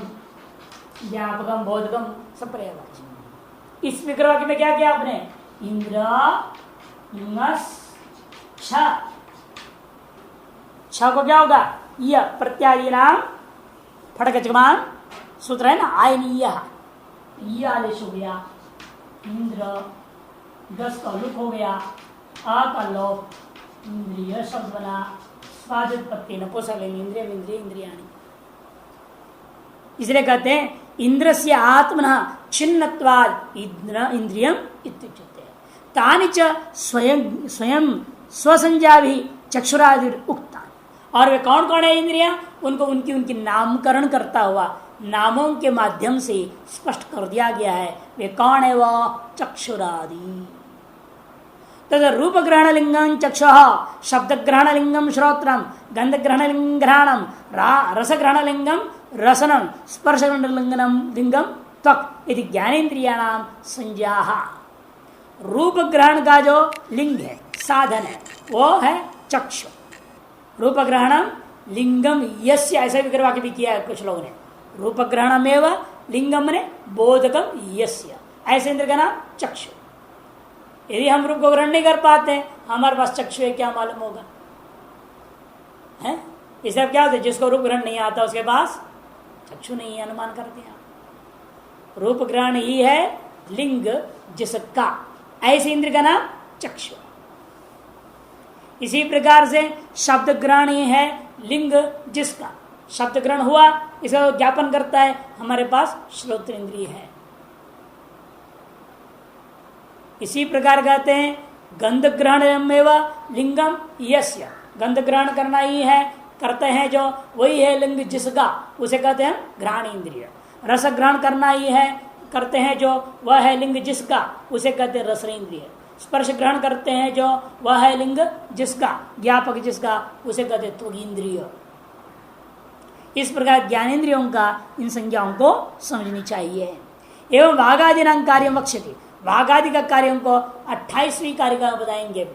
ज्ञापकम बोधकम सब पर्यायवाची। इस विग्रह में क्या किया आपने? इंद्र लिंगस छ, छ को क्या होगा? यह प्रत्यादि नाम फटकचमान सूत्र है ना, आयनीय आदेश हो गया। इंद्र 10 का लुक हो गया, आ का लोप, इंद्रिय शब्द बना, स्वादित्पत्ति नपुंसक इंद्रिय इंद्रिय इंद्रियाणि। इसलिए कहते हैं इंद्र से आत्मनः छिन्नत्वाद इंद्रियम इत्युच्यते। तानि च स्वयं स्वयं स्वसंज्ञा भी चक्षुरादि उक्ता। और वे कौन कौन है इंद्रियां? उनको उनकी उनकी नामकरण करता हुआ नामों के माध्यम से स्पष्ट कर दिया गया है। वे कौन है? वह चक्षुरादि। तद रूप ग्रहण लिंगम चक्षु, शब्द ग्रहण लिंगम श्रोत्रम, गंध ग्रहण लिंगम रस ग्रहण लिंगम रसनम, स्पर्श ग्रहण लिंगम त्वक यदि ज्ञानेन्द्रियाणाम संज्ञा। रूप ग्रहण का जो लिंग है, साधन है, वो है चक्षु। रूप ग्रहणम लिंगम यस्य, ऐसा विग्रह वाक्य भी किया है कुछ लोगों ने। रूप ग्रहणमेव लिंगम ने बोधकम यस्य, ऐसे इंद्र का नाम चक्षु। यदि हम रूप को ग्रहण नहीं कर पाते, हमारे पास चक्षु है क्या मालूम होगा? है इसे क्या होता है? जिसको रूप ग्रहण नहीं आता उसके पास चक्षु नहीं है, अनुमान करते हैं। रूप ग्रहण ही है लिंग जिसका, ऐसे इंद्र का नाम चक्षु। इसी प्रकार से शब्द ग्रहण ही है लिंग जिसका, शब्द ग्रहण हुआ इसका ज्ञापन करता है, हमारे पास श्रोत्र इंद्रिय है। इसी प्रकार कहते हैं गंध ग्रहण एवं लिंगम यस्य, गंध ग्रहण करना ही है, करते हैं जो, वही है लिंग जिसका, उसे कहते हैं घ्राण इंद्रिय। रस ग्रहण करना ही है, करते हैं जो, वह है लिंग जिसका, उसे कहते हैं रस इंद्रिय। स्पर्श ग्रहण करते हैं जो, वह है लिंग जिसका, ज्ञापक जिसका, उसे कहते हैं त्वग इंद्रिय। इस प्रकार ज्ञानेन्द्रियों का इन संज्ञाओं को समझनी चाहिए। एवं वाघादि नाम कार्य वक्ष्यति, वाघादि का कार्यों को 28वीं कारिका बताएंगे।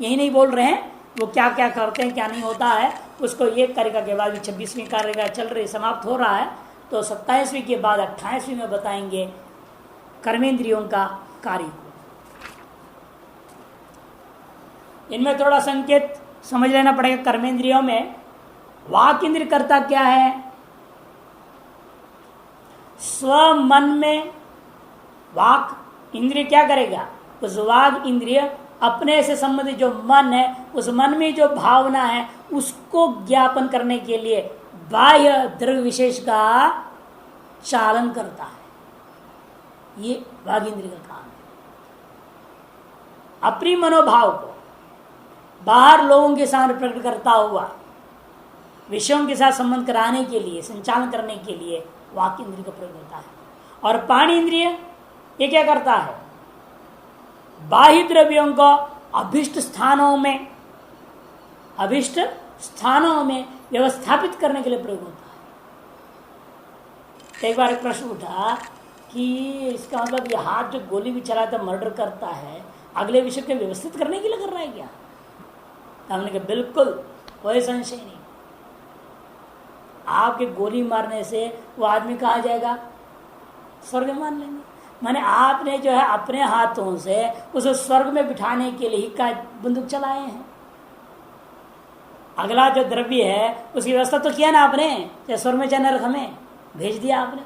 यही नहीं बोल रहे हैं वो क्या क्या करते हैं, क्या नहीं होता है, उसको एक कारिका के बाद 26वीं कारिका चल रही, समाप्त हो रहा है, तो 27वीं के बाद 28वीं में बताएंगे कर्मेंद्रियों का कार्य। इनमें थोड़ा संकेत समझ लेना पड़ेगा। कर्मेंद्रियों में वाक इंद्रिय करता क्या है? स्व मन में वाक इंद्रिय क्या करेगा? उस वाक इंद्रिय अपने से संबंधित जो मन है, उस मन में जो भावना है, उसको ज्ञापन करने के लिए बाह्य द्रव्य विशेष का चालन करता है। ये वाग इंद्रिय का काम है। अपनी मनोभाव को बाहर लोगों के सामने प्रकट करता हुआ विषयों के साथ संबंध कराने के लिए, संचालन करने के लिए वाक इंद्रिय का प्रयोग होता है। और पाणी इंद्रिय ये क्या करता है? बाह्य द्रव्यों को अभिष्ट स्थानों में व्यवस्थापित करने के लिए प्रयोग होता है। एक बार एक प्रश्न उठा कि इसका मतलब ये हाथ जो गोली भी चलाता मर्डर करता है, अगले विषय को व्यवस्थित करने के लिए कर रहा है क्या? हमने कहा बिल्कुल कोई संशय नहीं। आपके गोली मारने से वो आदमी कहा जाएगा? स्वर्ग मान लेंगे। माने आपने जो है अपने हाथों से उसे स्वर्ग में बिठाने के लिए का बंदूक चलाए हैं। अगला जो द्रव्य है उसकी व्यवस्था तो किया ना आपने, चाहे स्वर्ग में चाहे नरक में भेज दिया आपने।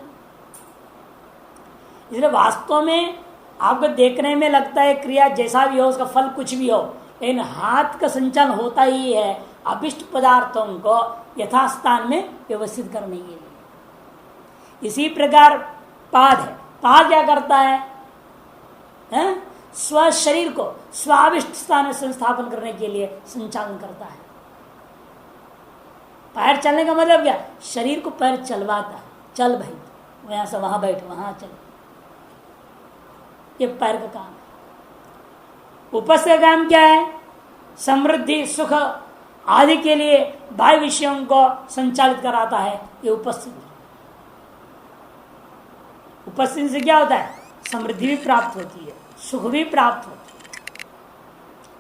इसलिए वास्तव में आपको देखने में लगता है क्रिया जैसा भी हो उसका फल कुछ भी हो, लेकिन हाथ का संचालन होता ही है अभिष्ट पदार्थों को यथास्थान में व्यवस्थित करने के लिए। इसी प्रकार पाद है। पाद क्या करता है? स्व शरीर को स्वाभिष्ट स्थान में संस्थापन करने के लिए संचालन करता है। पैर चलने का मतलब क्या? शरीर को पैर चलवाता है। चल भाई, यहां से वहां बैठ, वहां चल, ये पैर का काम है। उपस्थ का काम क्या है? समृद्धि सुख आदि के लिए बाह्य विषयों को संचालित कराता है। ये उपस्थिति। उपस्थिति से क्या होता है? समृद्धि भी प्राप्त होती है, सुख भी प्राप्त होती है।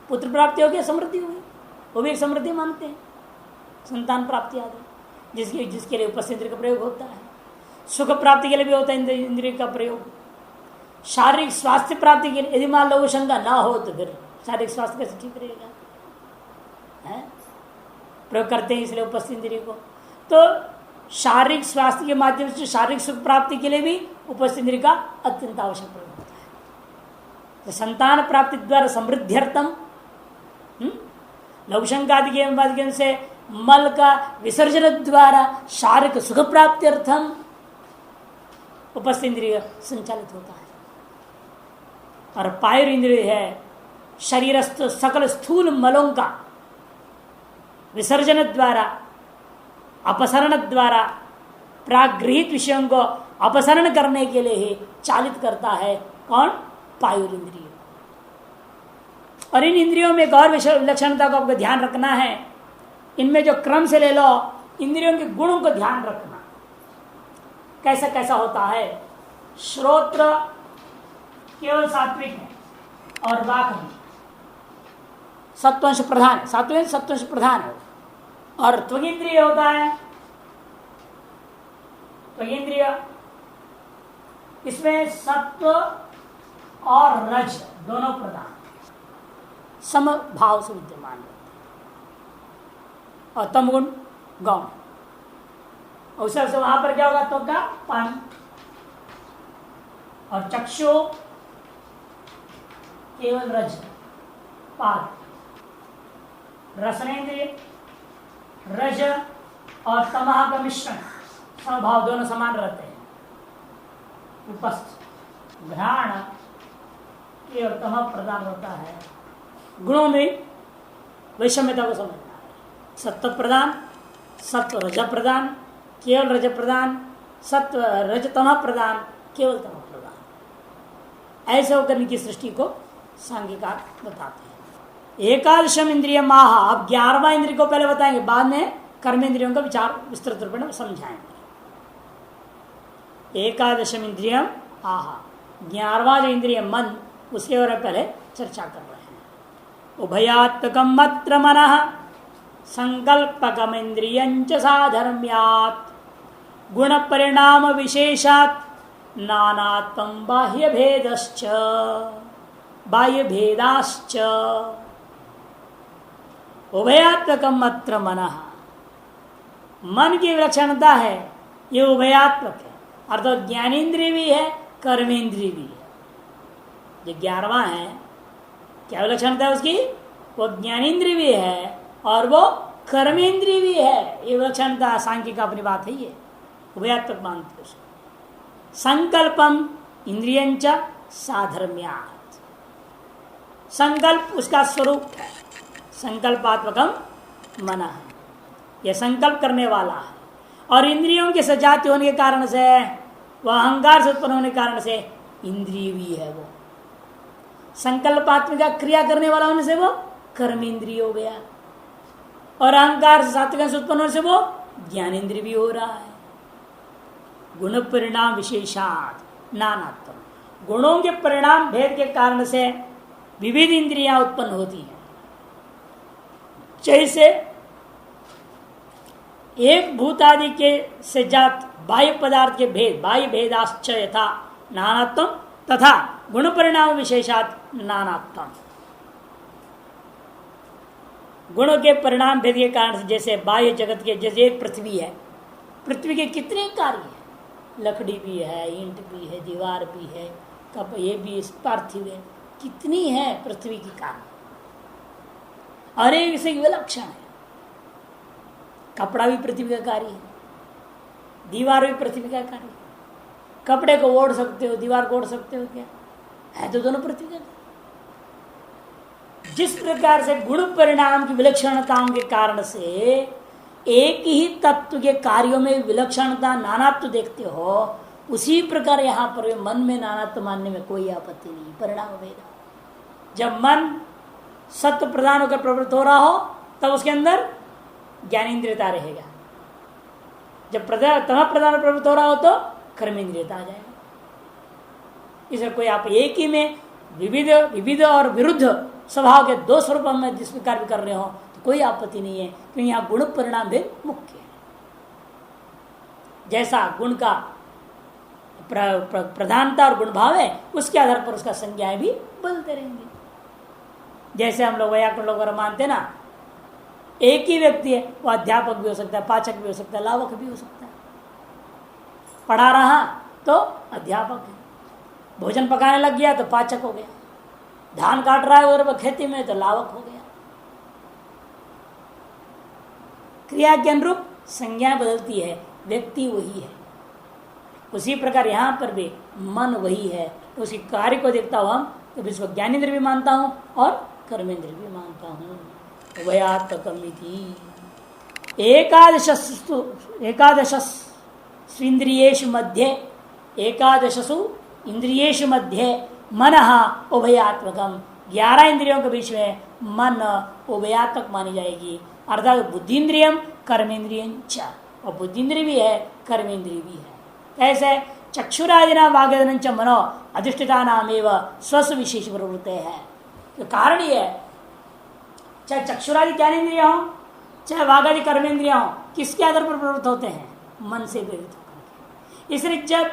पुत्र प्राप्ति हो गया, समृद्धि हुई, वो भी एक समृद्धि मानते हैं। संतान प्राप्ति आदि जिसके लिए उपस्थिति इंद्रिय का प्रयोग होता है। सुख प्राप्ति के लिए भी होता है इंद्रिय का प्रयोग। शारीरिक स्वास्थ्य प्राप्ति के लिए यदि मान लो शंका ना हो तो फिर शारीरिक स्वास्थ्य कैसे ठीक रहेगा? प्रयोग करते हैं इसलिए उपस्थित इंद्रिय को। तो शारीरिक स्वास्थ्य के माध्यम से शारीरिक सुख प्राप्ति के लिए भी उपस्थित इंद्रिय का अत्यंत आवश्यक प्रयोग होता है। तो संतान प्राप्ति द्वारा समृद्ध्यर्थम, लघुशंकादि के माध्यम से मल का विसर्जन द्वारा शारीरिक सुख प्राप्ति अर्थम उपस्थित इंद्रिय संचालित होता है। और पायुर इंद्रिय है शरीरस्थ सकल स्थूल मलों का विसर्जन द्वारा अपसरण द्वारा प्रागृहित विषयों को अपसरण करने के लिए ही चालित करता है। कौन? पायुर इंद्रिय। और इन इंद्रियों में एक और विलक्षणता को आपको ध्यान रखना है। इनमें जो क्रम से ले लो, इंद्रियों के गुणों को ध्यान रखना। कैसा कैसा होता है? श्रोत्र केवल सात्विक है और वाक भी सत्वंश प्रधान है। सात्विक सत्वंश प्रधान है। और त्वगिंद्रिय होता है, त्वगिंद्रिय इसमें सत्व और रज दोनों प्रधान सम भाव से विद्यमान रहते हैं। और तमगुण गौण। उस वहां पर क्या होगा? तो का पानी। और चक्षु केवल रज पाद। रसनेन्द्रिय रज और तमह का मिश्रण समभाव दोनों समान रहते हैं। उपस्थ घ्राण केवल तमह प्रदान होता है। गुणों में वैषम्यता को समझना है। सत्व प्रदान, सत्व रज प्रदान, केवल रज प्रदान, सत्व रज तमह प्रदान, केवल तमह प्रदान। ऐसे होकर इनकी सृष्टि को सांख्यकार बताते हैं। एकादशम इंद्रिय माह। अब 11वां इंद्रिय को पहले बताएंगे, बाद में कर्मेंद्रियों का विचार विस्तृत रूप में समझाएंगे। एकादशम इंद्रियम आह, 11वां जो इंद्रिय मन, उसके बारे में पहले चर्चा कर रहे हैं। उभयात्मकम मत्र मनः संकल्पकम इंद्रियंच साधर्म्यात् गुण परिणाम विशेषात् नानात्म बाह्य भेदश्च बाह्य भेदाश्च। उभयात्मकम मत्र मनः, मन की विलक्षणता है ये उभयात्मक है, अर्थात ज्ञानेन्द्रिय भी है कर्मेंद्रिय भी है। जो 11वां है क्या विलक्षणता है उसकी? वो ज्ञानेन्द्रिय भी है और वो कर्मेंद्रिय भी है। ये विलक्षणता सांख्य का अपनी बात है। ये उभयात्मक मानते उसको। संकल्पम इंद्रियंच साधर्म्यात्, संकल्प उसका स्वरूप है। संकल्पात्मकम मन है। यह संकल्प करने वाला है, और इंद्रियों के सजाति होने के कारण से, वह अहंकार से उत्पन्न होने के कारण से इंद्रिय भी है। वो संकल्पात्मिका क्रिया करने वाला होने से वो कर्म इंद्रिय हो गया, और अहंकार से सात्विक से उत्पन्न होने से वो ज्ञान इंद्रिय भी हो रहा है। गुण परिणाम विशेषात नानात्म, गुणों के परिणाम भेद के कारण से विविध इंद्रियां उत्पन्न होती हैं। जैसे एक भूत आदि के से जात बाह्य पदार्थ के भेद, बाह्य भेदाश्च यथा नानात्म तथा गुण परिणाम विशेषात नानात्म, गुणों के परिणाम भेद के कारण से जैसे बाह्य जगत के, जैसे एक पृथ्वी है, पृथ्वी के कितने कार्य हैं, लकड़ी भी है, ईंट भी है, दीवार भी है, कप ये भी पार्थिव है, कितनी है पृथ्वी की कार्य, और एक से विलक्षण है। कपड़ा भी पृथ्वी का कार्य है, दीवार भी पृथ्वी का कार्य है। कपड़े को ओढ़ सकते हो, दीवार को ओढ़ सकते हो, क्या है तो दोनों पृथ्वी का। जिस प्रकार से गुण परिणाम की विलक्षणताओं के कारण से एक ही तत्व के कार्यों में विलक्षणता नानात्व देखते हो, उसी प्रकार यहां पर मन में नानात्व मानने में कोई आपत्ति नहीं। परिणाम भेद, जब मन सत्व प्रधान होकर प्रवृत्त हो रहा हो तब उसके अंदर ज्ञानेन्द्रियता रहेगा, जब तम प्रधान प्रवृत्त हो रहा हो तो कर्मेंद्रियता आ जाएगा। इसलिए कोई आप एक ही में विविध और विरुद्ध स्वभाव के दो स्वरूप में जिस प्रकार भी कर रहे हो तो कोई आपत्ति नहीं है, क्योंकि यहाँ गुण परिणाम भेद मुख्य है। जैसा गुण का प्रधानता और गुण भाव है, उसके आधार पर उसका संज्ञाएं भी बदलते रहेंगे। जैसे हम लोग व्याकरण लोग मानते हैं ना, एक ही व्यक्ति है, वो अध्यापक भी हो सकता है, पाचक भी हो सकता है, लावक भी हो सकता है। पढ़ा रहा तो अध्यापक है, भोजन पकाने लग गया तो पाचक हो गया, धान काट रहा है और खेती में तो लावक हो गया। क्रिया के अनुरूप संज्ञा बदलती है, व्यक्ति वही है। उसी प्रकार यहां पर भी मन वही है, तो उसी कार्य को देखता हूं हम तो इसको ज्ञानेन्द्र भी मानता हूं और कर्मेंद्र भी मानता हूं। एकादशसु इंद्रियेषु मध्ये, एकादशसु इंद्रियेषु मध्ये मनः उभयात्मकम, 11 इंद्रियों के बीच में मन उभयात्मक मानी जाएगी, अर्थात बुद्धिन्द्रियम कर्मेंद्रियम च, और बुद्धिन्द्रिय भी है कर्मेंद्रिय भी है। ऐसे चक्षुरादिना वागदन च मनो अधिष्ठिता नामेव स्वस्व विशेष प्रवृत्ति है। तो कारण ये है, चाहे चक्षुरादि ज्ञानेन्द्रिया हो चाहे वागादि कर्मेंद्रिया हो, किसके आधार पर प्रवृत्त होते हैं? मन से प्रेरित होकर। इसलिए जब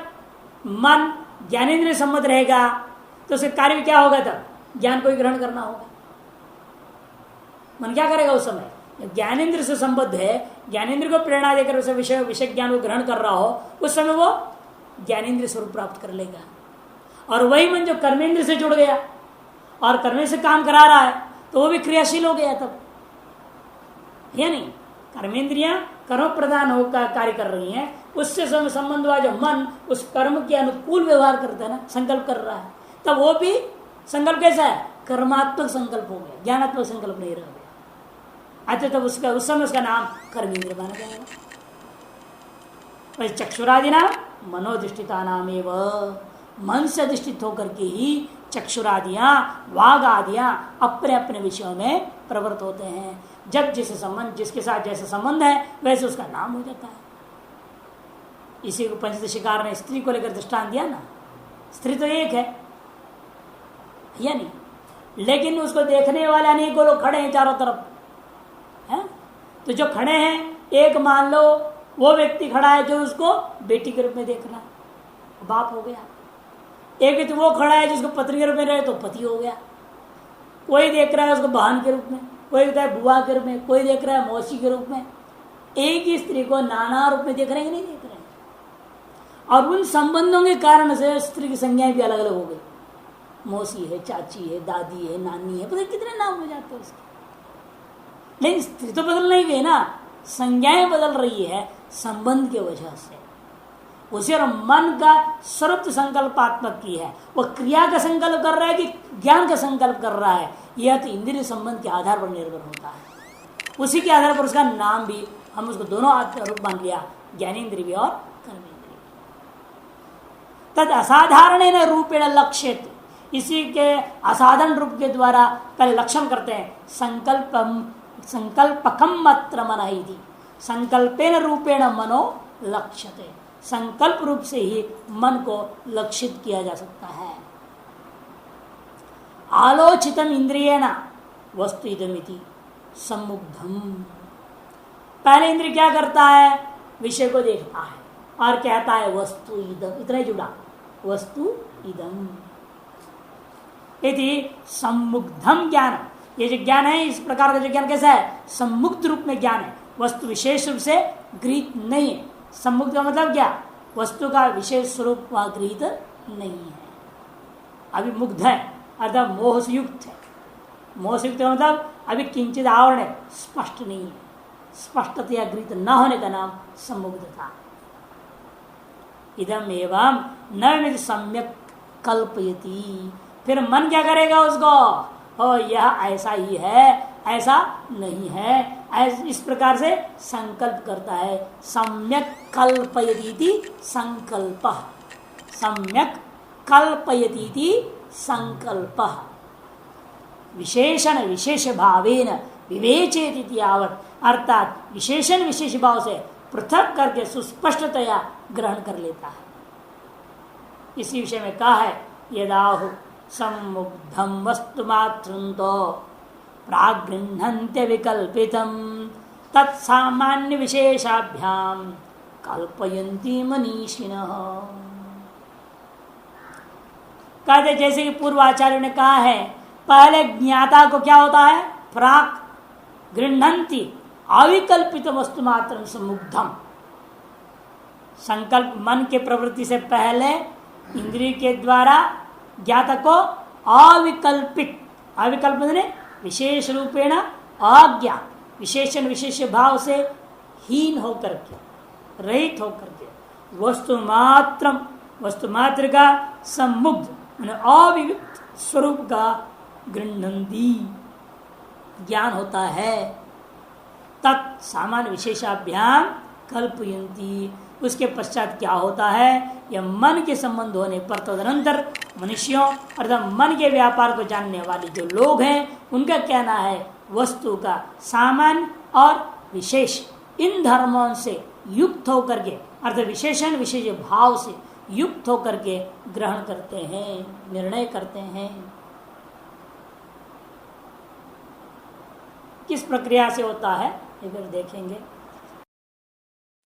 मन ज्ञानेन्द्रिय संबद्ध रहेगा तो उसके कार्य क्या होगा? तब ज्ञान को ग्रहण करना होगा। मन क्या करेगा उस समय? ज्ञानेन्द्र से संबद्ध है, ज्ञानेन्द्र को प्रेरणा देकर उसे विषय ज्ञान को ग्रहण कर रहा हो, उस समय वो ज्ञानेन्द्र स्वरूप प्राप्त कर लेगा। और वही मन जो कर्मेंद्र से जुड़ गया और कर्मेंद्र से काम करा रहा है तो वो भी क्रियाशील हो गया तब, या नहीं? कर्मेंद्रियां कर्म प्रधान होकर कार्य कर रही हैं, उससे संबंध हुआ जो मन उस कर्म के अनुकूल व्यवहार करता है ना, संकल्प कर रहा है, तब वो भी संकल्प कैसा है? कर्मात्मक संकल्प हो गया, ज्ञानात्मक संकल्प नहीं रह गया। अच्छा, तब उसका उस समय उसका नाम कर्मेंद्र माना जाएगा। चक्षुरादिना मनोधिष्ठिता नाम एवं, मन से अधिष्ठित होकर के ही चक्षुरादियां वाग आदियां अपने अपने विषयों में प्रवृत्त होते हैं। जब जिसे संबंध, जिसके साथ जैसा संबंध है वैसे उसका नाम हो जाता है। इसी को पंचदशिकार ने स्त्री को लेकर दृष्टांत दिया ना, स्त्री तो एक है या नहीं, लेकिन उसको देखने वाले अनेकों लोग खड़े हैं चारों तरफ है। तो जो खड़े हैं, एक मान लो वो व्यक्ति खड़ा है जो उसको बेटी के रूप में देख रहा है, बाप हो गया। एक व्यक्ति वो खड़ा है जिसको पत्नी के रूप में रहे तो पति हो गया। कोई देख रहा है उसको बहन के रूप में, कोई देखता है बुआ के रूप में, कोई देख रहा है मौसी के रूप में। एक ही स्त्री को नाना रूप में देख रहे हैं कि नहीं देख रहे हैं? और उन संबंधों के कारण से स्त्री की संज्ञाएं भी अलग अलग हो गई। मौसी है, चाची है, दादी है, नानी है, पता कितने नाम हो जाते हैं उसके। लेकिन स्त्री तो बदल नहीं गई ना, संज्ञाएं बदल रही है संबंध की वजह से। उसे और मन का सर्वत्र संकल्पात्मक की है, वो क्रिया का संकल्प कर रहा है कि ज्ञान का संकल्प कर रहा है, यह तो इंद्रिय संबंध के आधार पर निर्भर होता है। उसी के आधार पर उसका नाम भी हम उसको दोनों रूप मान लिया, ज्ञानेन्द्रिय भी और कर्मेंद्रिय। तद असाधारण रूपेण लक्ष्यते, इसी के असाधारण रूप के द्वारा पहले लक्षण करते हैं। संकल्पकम मात्र मन ही, संकल्पेन रूपेण मनो लक्ष्यते, संकल्प रूप से ही मन को लक्षित किया जा सकता है। आलोचितम इंद्रियेण वस्तु इदमिति सम्मुग्धम, पहले इंद्रिय क्या करता है, विषय को देखता है और कहता है वस्तु इदम, इतना ही जुड़ा, वस्तु इदम यदि सम्मुग्धम ज्ञान। ये जो ज्ञान है, इस प्रकार का जो ज्ञान कैसा है, सम्मुक्त रूप में ज्ञान है, वस्तु विशेष रूप से गृहीत नहीं है। सम्मुक्त का मतलब क्या, वस्तु का विशेष स्वरूप वह गृहीत नहीं है, अभी मुग्ध है अर्थात मोह से युक्त है। मोह से युक्त मतलब अभी किंचित आवरण है, स्पष्ट नहीं है, स्पष्टतया गृहीत न होने का नाम सम्मुग्धता। इदम एवं न सम्यक कल्पयति, फिर मन क्या करेगा उसको, ओ यह ऐसा ही है, ऐसा नहीं है, इस प्रकार से संकल्प करता है। सम्यक कल्पयति संकल्प, सम्यक कल्पयति संकल्प, विशेषण विशेष भावेन विवेचेति यावत्, अर्थात विशेषण विशेष भाव से पृथक करके सुस्पष्टतया ग्रहण कर लेता है। इसी विषय में कहा है, यदाहु सम्मुग्धम वस्तु मात्रं तो प्रागृह्णन्त्य विकल्पितम तत्सामान्य विशेषाभ्याम कल्पयन्ति मनीषिणः। कहते जैसे कि पूर्वाचार्य ने कहा है, पहले ज्ञाता को क्या होता है, प्राक गृह्णन्ति अविकल्पित वस्तु मात्रं सम्मुग्धम, संकल्प मन के प्रवृत्ति से पहले इंद्रिय के द्वारा ज्ञाता को अविकल्पित, अविकल्पित विशेष रूपेण अज्ञात, विशेषण विशेष भाव से हीन होकर के, रहित होकर के वस्तु मात्र का सम्मुग्ध अविविक्त स्वरूप का गृह्णन्ति ज्ञान होता है। तत् सामान्य विशेषाभ्याम कल्पयन्ति, उसके पश्चात क्या होता है, यह मन के संबंध होने पर तदनंतर मनुष्यों अर्थात मन के व्यापार को जानने वाले जो लोग हैं उनका कहना है वस्तु का सामान्य और विशेष इन धर्मों से युक्त होकर के अर्थात विशेषण विशेष भाव से युक्त होकर के ग्रहण करते हैं, निर्णय करते हैं। किस प्रक्रिया से होता है ये फिर देखेंगे।